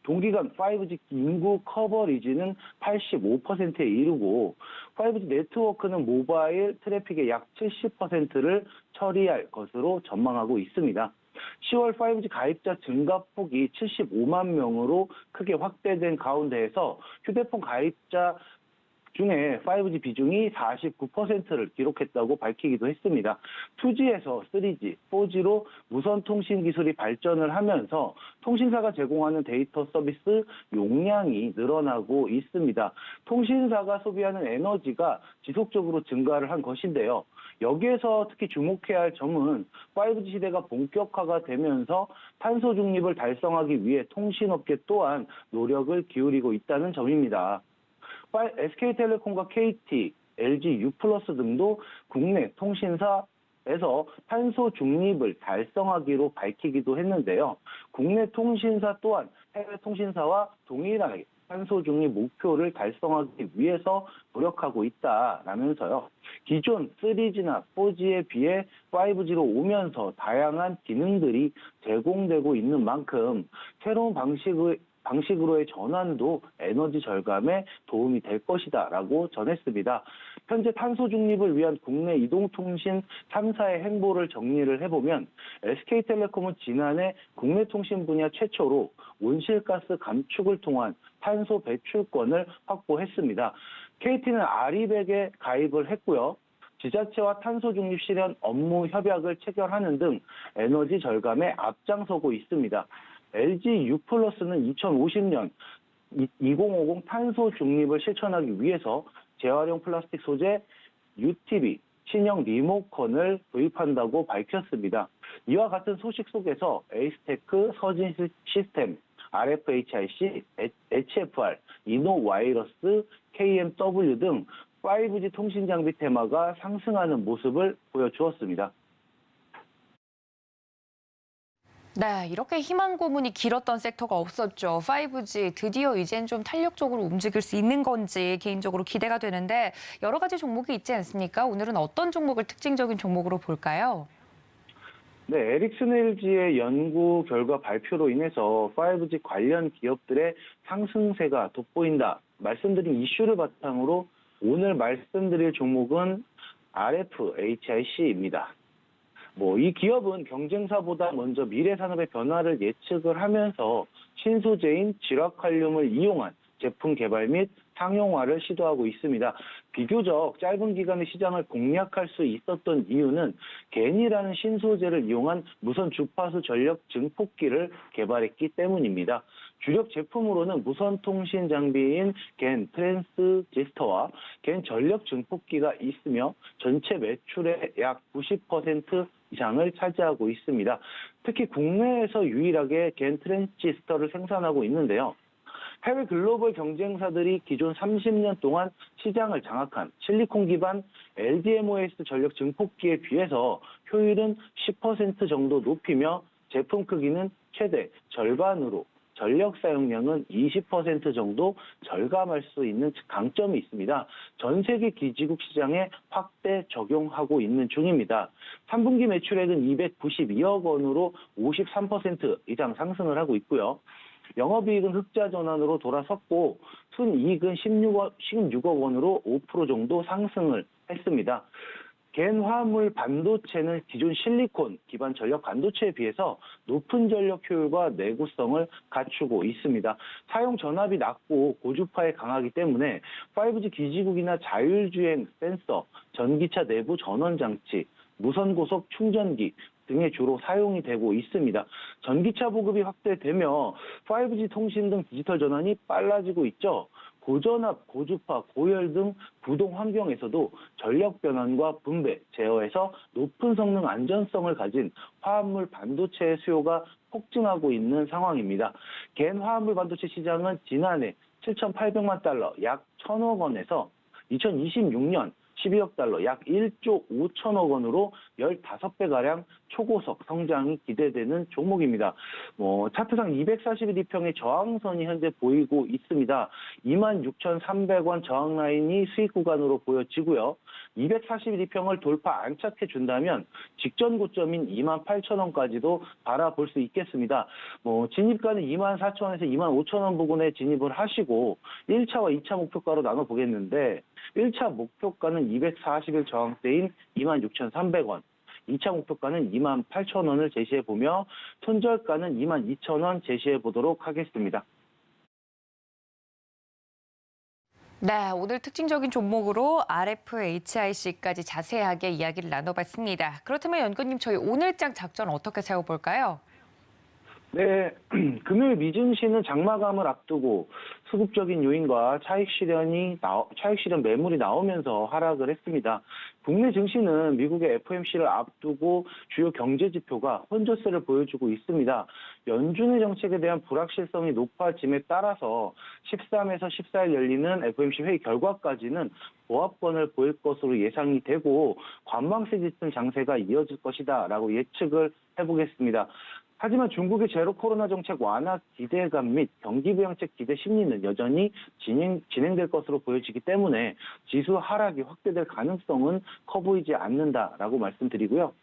동기간 5G 인구 커버리지는 85%에 이르고 5G 네트워크는 모바일 트래픽의 약 70%를 처리할 것으로 전망하고 있습니다. 10월 5G 가입자 증가폭이 75만 명으로 크게 확대된 가운데에서 휴대폰 가입자 중에 5G 비중이 49%를 기록했다고 밝히기도 했습니다. 2G에서 3G, 4G로 무선 통신 기술이 발전을 하면서 통신사가 제공하는 데이터 서비스 용량이 늘어나고 있습니다. 통신사가 소비하는 에너지가 지속적으로 증가를 한 것인데요. 여기에서 특히 주목해야 할 점은 5G 시대가 본격화가 되면서 탄소 중립을 달성하기 위해 통신업계 또한 노력을 기울이고 있다는 점입니다. SK텔레콤과 KT, LG U+ 등도 국내 통신사에서 탄소 중립을 달성하기로 밝히기도 했는데요. 국내 통신사 또한 해외 통신사와 동일하게 탄소 중립 목표를 달성하기 위해서 노력하고 있다라면서요. 기존 3G나 4G에 비해 5G로 오면서 다양한 기능들이 제공되고 있는 만큼 새로운 방식으로의 전환도 에너지 절감에 도움이 될 것이다라고 전했습니다. 현재 탄소 중립을 위한 국내 이동통신 3사의 행보를 정리를 해보면 SK텔레콤은 지난해 국내 통신 분야 최초로 온실가스 감축을 통한 탄소 배출권을 확보했습니다. KT는 아리백에 가입을 했고요. 지자체와 탄소 중립 실현 업무 협약을 체결하는 등 에너지 절감에 앞장서고 있습니다. LG U+는 2050년 2050 탄소 중립을 실천하기 위해서 재활용 플라스틱 소재 UTB 신형 리모컨을 도입한다고 밝혔습니다. 이와 같은 소식 속에서 에이스테크, 서진 시스템, RFHIC, HFR, 이노와이러스, KMW 등 5G 통신 장비 테마가 상승하는 모습을 보여주었습니다.
네, 이렇게 희망 고문이 길었던 섹터가 없었죠. 5G 드디어 이젠 좀 탄력적으로 움직일 수 있는 건지 개인적으로 기대가 되는데 여러 가지 종목이 있지 않습니까? 오늘은 어떤 종목을 특징적인 종목으로 볼까요?
네, 에릭슨 LG의 연구 결과 발표로 인해서 5G 관련 기업들의 상승세가 돋보인다. 말씀드린 이슈를 바탕으로 오늘 말씀드릴 종목은 RFHIC입니다. 이 기업은 경쟁사보다 먼저 미래 산업의 변화를 예측을 하면서 신소재인 질화칼륨을 이용한 제품 개발 및 상용화를 시도하고 있습니다. 비교적 짧은 기간의 시장을 공략할 수 있었던 이유는 겐이라는 신소재를 이용한 무선 주파수 전력 증폭기를 개발했기 때문입니다. 주력 제품으로는 무선 통신 장비인 겐 트랜스지스터와 겐 전력 증폭기가 있으며 전체 매출의 약 90% 이상을 차지하고 있습니다. 특히 국내에서 유일하게 겐 트랜지스터를 생산하고 있는데요. 해외 글로벌 경쟁사들이 기존 30년 동안 시장을 장악한 실리콘 기반 LDMOS 전력 증폭기에 비해서 효율은 10% 정도 높이며 제품 크기는 최대 절반으로 전력 사용량은 20% 정도 절감할 수 있는 강점이 있습니다. 전 세계 기지국 시장에 확대 적용하고 있는 중입니다. 3분기 매출액은 292억 원으로 53% 이상 상승을 하고 있고요. 영업이익은 흑자 전환으로 돌아섰고 순이익은 16억 원으로 5% 정도 상승을 했습니다. 갠 화합물 반도체는 기존 실리콘 기반 전력 반도체에 비해서 높은 전력 효율과 내구성을 갖추고 있습니다. 사용 전압이 낮고 고주파에 강하기 때문에 5G 기지국이나 자율주행 센서, 전기차 내부 전원 장치, 무선 고속 충전기 등에 주로 사용이 되고 있습니다. 전기차 보급이 확대되며 5G 통신 등 디지털 전환이 빨라지고 있죠. 고전압, 고주파, 고열 등 구동 환경에서도 전력 변환과 분배, 제어에서 높은 성능 안전성을 가진 화합물 반도체의 수요가 폭증하고 있는 상황입니다. 갠 화합물 반도체 시장은 지난해 7,800만 달러, 약 1,000억 원에서 2026년 12억 달러, 약 1조 5천억 원으로 15배가량 초고속 성장이 기대되는 종목입니다. 차트상 241일평의 저항선이 현재 보이고 있습니다. 26,300원 저항 라인이 수익 구간으로 보여지고요. 241일평을 돌파 안착해 준다면 직전 고점인 28,000원까지도 바라볼 수 있겠습니다. 진입가는 24,000원에서 25,000원 부근에 진입을 하시고 1차와 2차 목표가로 나눠보겠는데 1차 목표가는 240일 저항대인 26,300원, 2차 목표가는 28,000원을 제시해보며 손절가는 22,000원 제시해보도록 하겠습니다.
네, 오늘 특징적인 종목으로 RFHIC까지 자세하게 이야기를 나눠봤습니다. 그렇다면 연구님, 저희 오늘장 작전 어떻게 세워볼까요?
네, 금요일 미증시는 장마감을 앞두고 수급적인 요인과 차익 실현 매물이 나오면서 하락을 했습니다. 국내 증시는 미국의 FOMC를 앞두고 주요 경제 지표가 혼조세를 보여주고 있습니다. 연준의 정책에 대한 불확실성이 높아짐에 따라서 13에서 14일 열리는 FOMC 회의 결과까지는 보합권을 보일 것으로 예상이 되고 관망세 짙은 장세가 이어질 것이다라고 예측을 해보겠습니다. 하지만 중국의 제로 코로나 정책 완화 기대감 및 경기 부양책 기대 심리는 여전히 진행될 것으로 보여지기 때문에 지수 하락이 확대될 가능성은 커 보이지 않는다라고 말씀드리고요.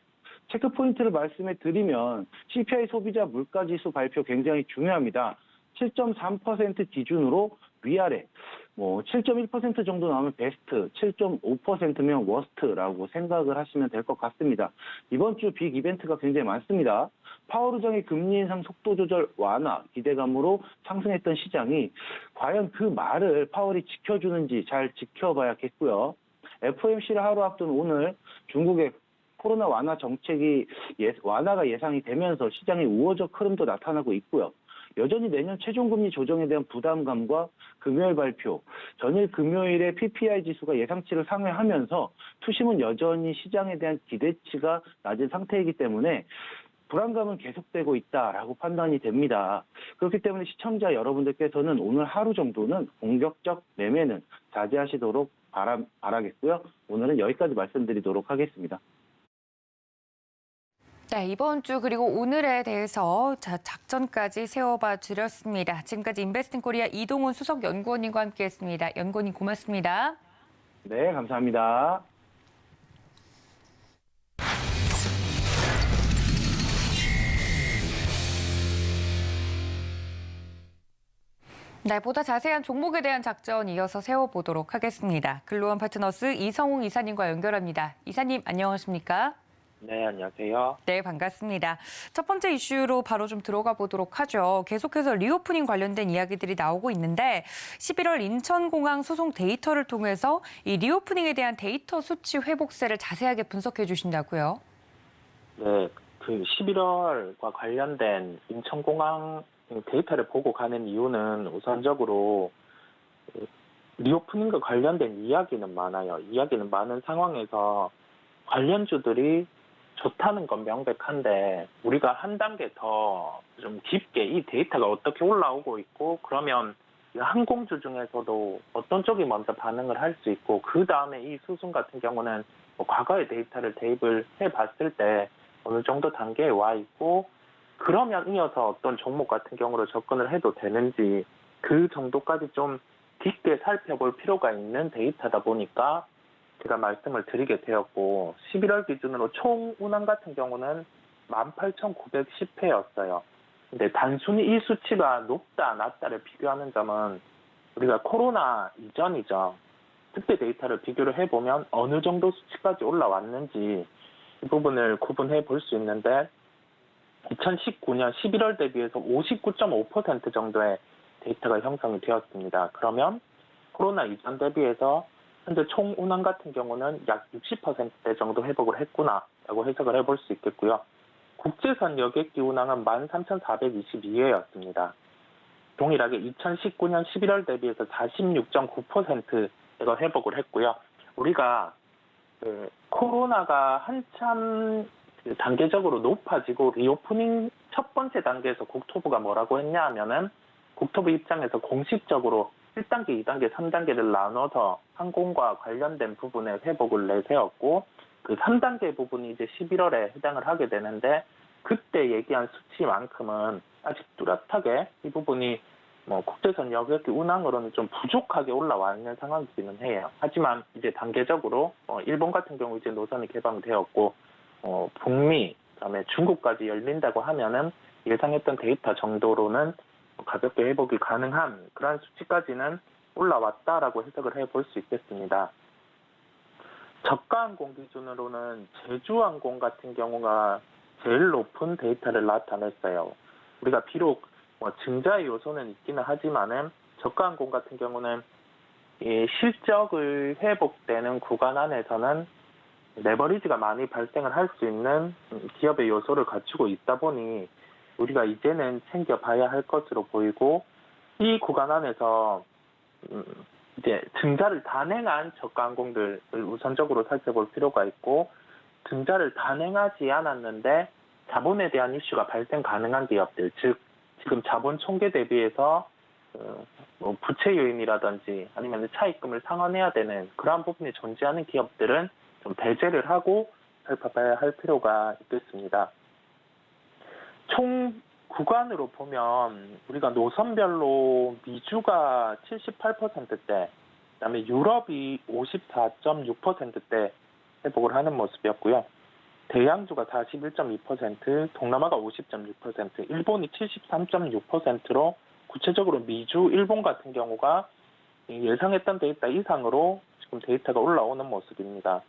체크 포인트를 말씀해 드리면 CPI 소비자 물가지수 발표 굉장히 중요합니다. 7.3% 기준으로 위아래 7.1% 정도 나오면 베스트, 7.5%면 워스트라고 생각을 하시면 될 것 같습니다. 이번 주 빅 이벤트가 굉장히 많습니다. 파월 의장의 금리 인상 속도 조절 완화 기대감으로 상승했던 시장이 과연 그 말을 파월이 지켜주는지 잘 지켜봐야겠고요. FOMC를 하루 앞둔 오늘 중국의 코로나 완화 정책이 완화가 예상이 되면서 시장의 우호적 흐름도 나타나고 있고요. 여전히 내년 최종금리 조정에 대한 부담감과 금요일 발표, 전일 금요일에 PPI 지수가 예상치를 상회하면서 투심은 여전히 시장에 대한 기대치가 낮은 상태이기 때문에 불안감은 계속되고 있다라고 판단이 됩니다. 그렇기 때문에 시청자 여러분들께서는 오늘 하루 정도는 공격적 매매는 자제하시도록 바라겠고요. 오늘은 여기까지 말씀드리도록 하겠습니다.
네, 이번 주 그리고 오늘에 대해서 작전까지 세워봐 드렸습니다. 지금까지 인베스팅 코리아 이동훈 수석 연구원님과 함께했습니다. 연구원님 고맙습니다.
네, 감사합니다.
네, 보다 자세한 종목에 대한 작전 이어서 세워보도록 하겠습니다. 글로원 파트너스 이성웅 이사님과 연결합니다. 이사님 안녕하십니까?
네, 안녕하세요.
네, 반갑습니다. 첫 번째 이슈로 바로 좀 들어가 보도록 하죠. 계속해서 리오프닝 관련된 이야기들이 나오고 있는데 11월 인천공항 수송 데이터를 통해서 이 리오프닝에 대한 데이터 수치 회복세를 자세하게 분석해 주신다고요?
네, 그 11월과 관련된 인천공항 데이터를 보고 가는 이유는 우선적으로 리오프닝과 관련된 이야기는 많아요. 이야기는 많은 상황에서 관련주들이 좋다는 건 명백한데 우리가 한 단계 더 좀 깊게 이 데이터가 어떻게 올라오고 있고 그러면 이 항공주 중에서도 어떤 쪽이 먼저 반응을 할 수 있고 그 다음에 이 수순 같은 경우는 뭐 과거의 데이터를 대입을 해봤을 때 어느 정도 단계에 와 있고 그러면 이어서 어떤 종목 같은 경우로 접근을 해도 되는지 그 정도까지 좀 깊게 살펴볼 필요가 있는 데이터다 보니까 제가 말씀을 드리게 되었고 11월 기준으로 총 운항 같은 경우는 18,910회였어요. 근데 단순히 이 수치가 높다 낮다를 비교하는 점은 우리가 코로나 이전이죠. 그때 데이터를 비교를 해보면 어느 정도 수치까지 올라왔는지 이 부분을 구분해 볼 수 있는데 2019년 11월 대비해서 59.5% 정도의 데이터가 형성이 되었습니다. 그러면 코로나 이전 대비해서 현재 총 운항 같은 경우는 약 60% 정도 회복을 했구나라고 해석을 해볼 수 있겠고요. 국제선 여객기 운항은 13,422회였습니다. 동일하게 2019년 11월 대비해서 46.9%가 회복을 했고요. 우리가 코로나가 한참 단계적으로 높아지고 리오프닝 첫 번째 단계에서 국토부가 뭐라고 했냐 하면은 국토부 입장에서 공식적으로 1단계, 2단계, 3단계를 나눠서 항공과 관련된 부분에 회복을 내세웠고 그 3단계 부분이 이제 11월에 해당을 하게 되는데 그때 얘기한 수치만큼은 아직 뚜렷하게 이 부분이 뭐 국제선 여객기 운항으로는 좀 부족하게 올라와 있는 상황이기는 해요. 하지만 이제 단계적으로 일본 같은 경우 이제 노선이 개방되었고 북미, 그다음에 중국까지 열린다고 하면은 예상했던 데이터 정도로는 가볍게 회복이 가능한 그러한 수치까지는 올라왔다라고 해석을 해볼 수 있겠습니다. 저가항공 기준으로는 제주항공 같은 경우가 제일 높은 데이터를 나타냈어요. 우리가 비록 증자의 요소는 있기는 하지만은 저가항공 같은 경우는 이 실적을 회복되는 구간 안에서는 레버리지가 많이 발생을 할 수 있는 기업의 요소를 갖추고 있다 보니 우리가 이제는 챙겨봐야 할 것으로 보이고 이 구간 안에서 이제 증자를 단행한 저가항공들을 우선적으로 살펴볼 필요가 있고 증자를 단행하지 않았는데 자본에 대한 이슈가 발생 가능한 기업들, 즉 지금 자본 총계 대비해서 뭐 부채 요인이라든지 아니면 차입금을 상환해야 되는 그러한 부분이 존재하는 기업들은 좀 배제를 하고 살펴봐야 할 필요가 있겠습니다. 총 구간으로 보면 우리가 노선별로 미주가 78%대, 그다음에 유럽이 54.6%대 회복을 하는 모습이었고요. 대양주가 41.2%, 동남아가 50.6%, 일본이 73.6%로 구체적으로 미주, 일본 같은 경우가 예상했던 데이터 이상으로 지금 데이터가 올라오는 모습입니다.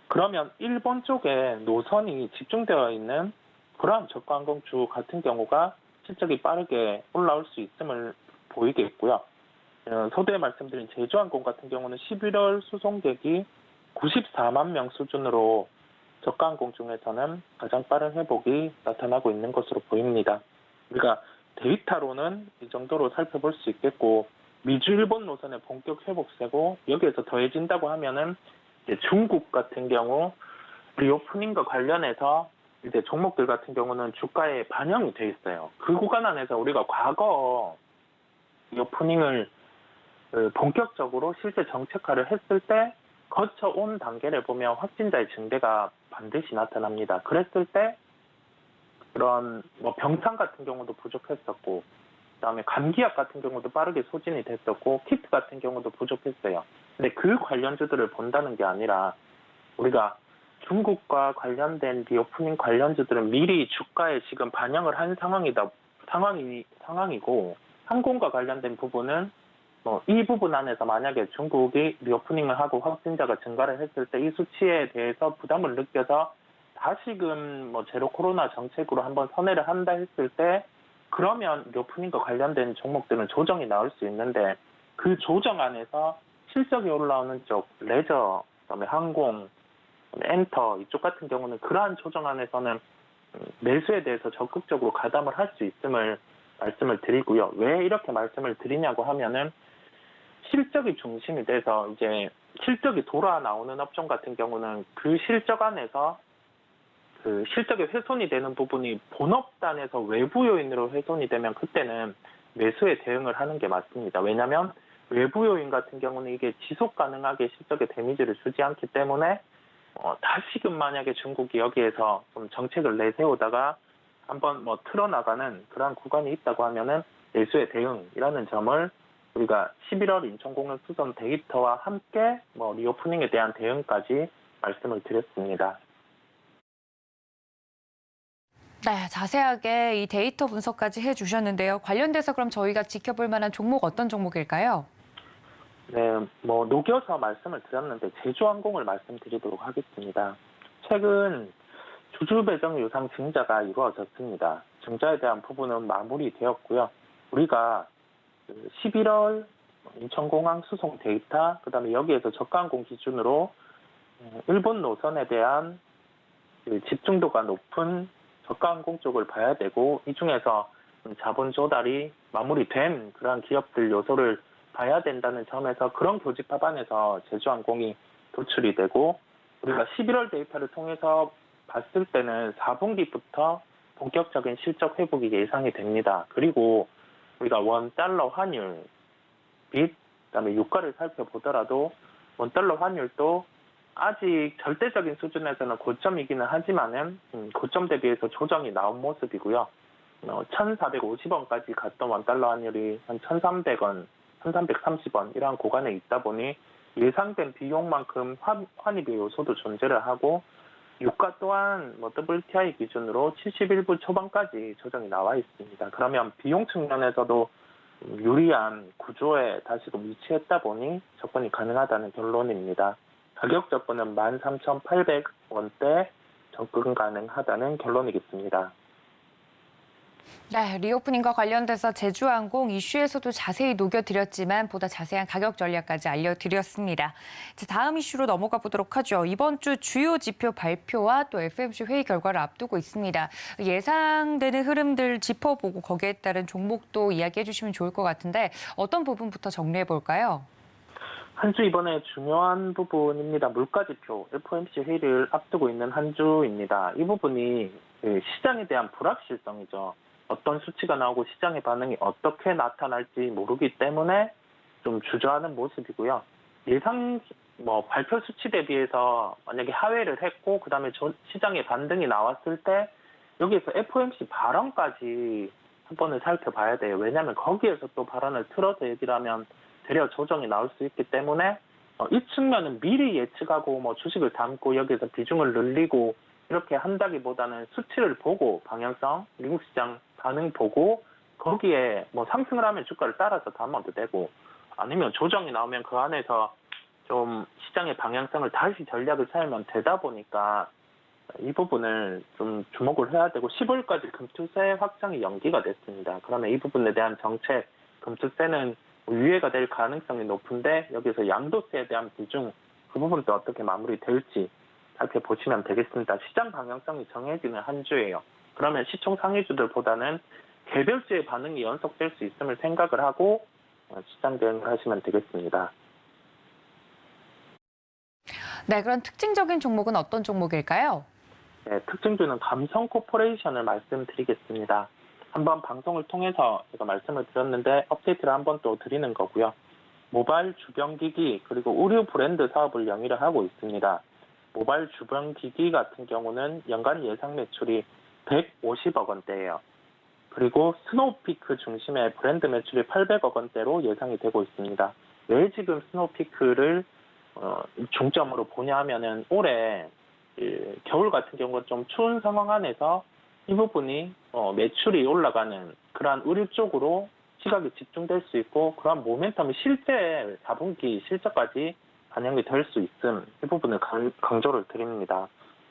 그러면 일본 쪽에 노선이 집중되어 있는 그러한 저가항공주 같은 경우가 실적이 빠르게 올라올 수 있음을 보이겠고요. 서두에 말씀드린 제주항공 같은 경우는 11월 수송객이 94만 명 수준으로 저가항공 중에서는 가장 빠른 회복이 나타나고 있는 것으로 보입니다. 우리가 데이터로는 이 정도로 살펴볼 수 있겠고 미주 일본 노선의 본격 회복세고 여기에서 더해진다고 하면은 이제 중국 같은 경우 리오프닝과 관련해서 이제 종목들 같은 경우는 주가에 반영이 돼 있어요. 그 구간 안에서 우리가 과거 리오프닝을 본격적으로 실제 정책화를 했을 때 거쳐온 단계를 보면 확진자의 증대가 반드시 나타납니다. 그랬을 때 그런 뭐 병상 같은 경우도 부족했었고 그다음에 감기약 같은 경우도 빠르게 소진이 됐었고 키트 같은 경우도 부족했어요. 근데 그 관련주들을 본다는 게 아니라 우리가 중국과 관련된 리오프닝 관련주들은 미리 주가에 지금 반영을 한 상황이고 항공과 관련된 부분은 이 부분 안에서 만약에 중국이 리오프닝을 하고 확진자가 증가를 했을 때 이 수치에 대해서 부담을 느껴서 다시금 제로 코로나 정책으로 한번 선회를 한다 했을 때 그러면 리오프닝과 관련된 종목들은 조정이 나올 수 있는데 그 조정 안에서 실적이 올라오는 쪽 레저, 그다음에 항공, 엔터 이쪽 같은 경우는 그러한 조정 안에서는 매수에 대해서 적극적으로 가담을 할 수 있음을 말씀을 드리고요. 왜 이렇게 말씀을 드리냐고 하면은 실적이 중심이 돼서 이제 실적이 돌아 나오는 업종 같은 경우는 그 실적 안에서 그 실적에 훼손이 되는 부분이 본업단에서 외부 요인으로 훼손이 되면 그때는 매수에 대응을 하는 게 맞습니다. 왜냐하면 외부 요인 같은 경우는 이게 지속 가능하게 실적에 데미지를 주지 않기 때문에 다시금 만약에 중국이 여기에서 좀 정책을 내세우다가 한번 틀어나가는 그런 구간이 있다고 하면은 매수의 대응이라는 점을 우리가 11월 인천공역 수선 데이터와 함께 리오프닝에 대한 대응까지 말씀을 드렸습니다.
네, 자세하게 이 데이터 분석까지 해주셨는데요. 관련돼서 그럼 저희가 지켜볼 만한 종목 어떤 종목일까요?
네, 녹여서 말씀을 드렸는데 제주항공을 말씀드리도록 하겠습니다. 최근 주주 배정 유상 증자가 이루어졌습니다. 증자에 대한 부분은 마무리되었고요. 우리가 11월 인천공항 수송 데이터, 그다음에 여기에서 저가항공 기준으로 일본 노선에 대한 집중도가 높은 저가항공 쪽을 봐야 되고, 이 중에서 자본 조달이 마무리된 그러한 기업들 요소를 봐야 된다는 점에서 그런 교집 합안에서 제주항공이 도출이 되고, 우리가 11월 데이터를 통해서 봤을 때는 4분기부터 본격적인 실적 회복이 예상이 됩니다. 그리고 우리가 원달러 환율 빚, 그다음에 유가를 살펴보더라도 원달러 환율도 아직 절대적인 수준에서는 고점이기는 하지만은 고점 대비해서 조정이 나온 모습이고요. 1,450원까지 갔던 원달러 환율이 한 1,300원, 1,330원 이러한 구간에 있다 보니 예상된 비용만큼 환입의 요소도 존재를 하고, 유가 또한 WTI 기준으로 71불 초반까지 조정이 나와 있습니다. 그러면 비용 측면에서도 유리한 구조에 다시금 위치했다 보니 접근이 가능하다는 결론입니다. 가격 접근은 13,800원대 접근 가능하다는 결론이겠습니다.
네, 리오프닝과 관련돼서 제주항공 이슈에서도 자세히 녹여드렸지만 보다 자세한 가격 전략까지 알려드렸습니다. 자, 다음 이슈로 넘어가 보도록 하죠. 이번 주 주요 지표 발표와 또 FOMC 회의 결과를 앞두고 있습니다. 예상되는 흐름들 짚어보고 거기에 따른 종목도 이야기해 주시면 좋을 것 같은데 어떤 부분부터 정리해 볼까요?
한 주 이번에 중요한 부분입니다. 물가지표, FOMC 회의를 앞두고 있는 한 주입니다. 이 부분이 시장에 대한 불확실성이죠. 어떤 수치가 나오고 시장의 반응이 어떻게 나타날지 모르기 때문에 좀 주저하는 모습이고요. 예상 발표 수치 대비해서 만약에 하회를 했고 그다음에 시장의 반등이 나왔을 때 여기에서 FOMC 발언까지 한 번을 살펴봐야 돼요. 왜냐하면 거기에서 또 발언을 틀어서 얘기를 하면 대려 조정이 나올 수 있기 때문에 이 측면은 미리 예측하고 주식을 담고 여기에서 비중을 늘리고 이렇게 한다기보다는 수치를 보고 방향성, 미국 시장 반응 보고 거기에 상승을 하면 주가를 따라서 담아도 되고, 아니면 조정이 나오면 그 안에서 좀 시장의 방향성을 다시 전략을 세우면 되다 보니까 이 부분을 좀 주목을 해야 되고, 15일까지 금투세 확정이 연기가 됐습니다. 그러면 이 부분에 대한 정책, 금투세는 유예가 될 가능성이 높은데 여기서 양도세에 대한 비중, 그 부분도 어떻게 마무리될지 살펴보시면 되겠습니다. 시장 방향성이 정해지는 한 주예요. 그러면 시총 상위주들보다는 개별주의 반응이 연속될 수 있음을 생각을 하고 시장 대응을 하시면 되겠습니다.
네, 그런 특징적인 종목은 어떤 종목일까요?
네, 특징주는 감성코퍼레이션을 말씀드리겠습니다. 한번 방송을 통해서 제가 말씀을 드렸는데 업데이트를 한번 또 드리는 거고요. 모바일 주변기기 그리고 의류 브랜드 사업을 영위를 하고 있습니다. 모바일 주변기기 같은 경우는 연간 예상 매출이 150억 원대예요. 그리고 스노우피크 중심의 브랜드 매출이 800억 원대로 예상이 되고 있습니다. 왜 지금 스노우피크를 중점으로 보냐 하면은 올해 겨울 같은 경우는 좀 추운 상황 안에서 이 부분이 매출이 올라가는 그러한 의류 쪽으로 시각이 집중될 수 있고, 그러한 모멘텀이 실제 4분기 실적까지 반영이 될 수 있음, 이 부분을 강조를 드립니다.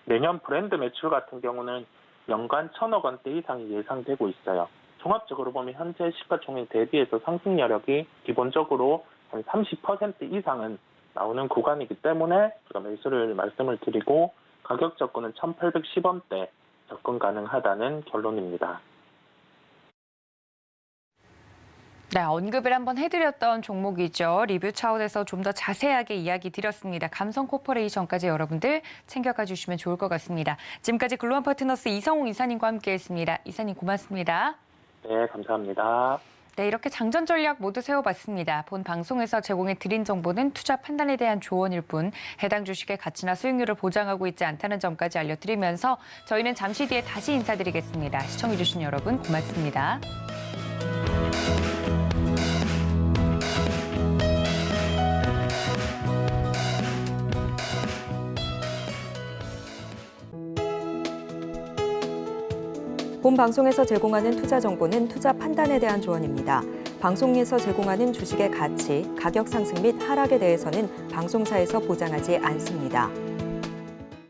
내년 브랜드 매출 같은 경우는 연간 1,000억 원대 이상이 예상되고 있어요. 종합적으로 보면 현재 시가총액 대비해서 상승 여력이 기본적으로 한 30% 이상은 나오는 구간이기 때문에 제가 매수를 말씀을 드리고, 가격 접근은 1,810원대 접근 가능하다는 결론입니다.
네, 언급을 한번 해드렸던 종목이죠. 리뷰 차원에서 좀 더 자세하게 이야기 드렸습니다. 감성코퍼레이션까지 여러분들 챙겨가 주시면 좋을 것 같습니다. 지금까지 글로벌 파트너스 이성웅 이사님과 함께했습니다. 이사님 고맙습니다.
네, 감사합니다.
네, 이렇게 장전 전략 모두 세워봤습니다. 본 방송에서 제공해 드린 정보는 투자 판단에 대한 조언일 뿐 해당 주식의 가치나 수익률을 보장하고 있지 않다는 점까지 알려드리면서 저희는 잠시 뒤에 다시 인사드리겠습니다. 시청해주신 여러분 고맙습니다.
본 방송에서 제공하는 투자 정보는 투자 판단에 대한 조언입니다. 방송에서 제공하는 주식의 가치, 가격 상승 및 하락에 대해서는 방송사에서 보장하지 않습니다.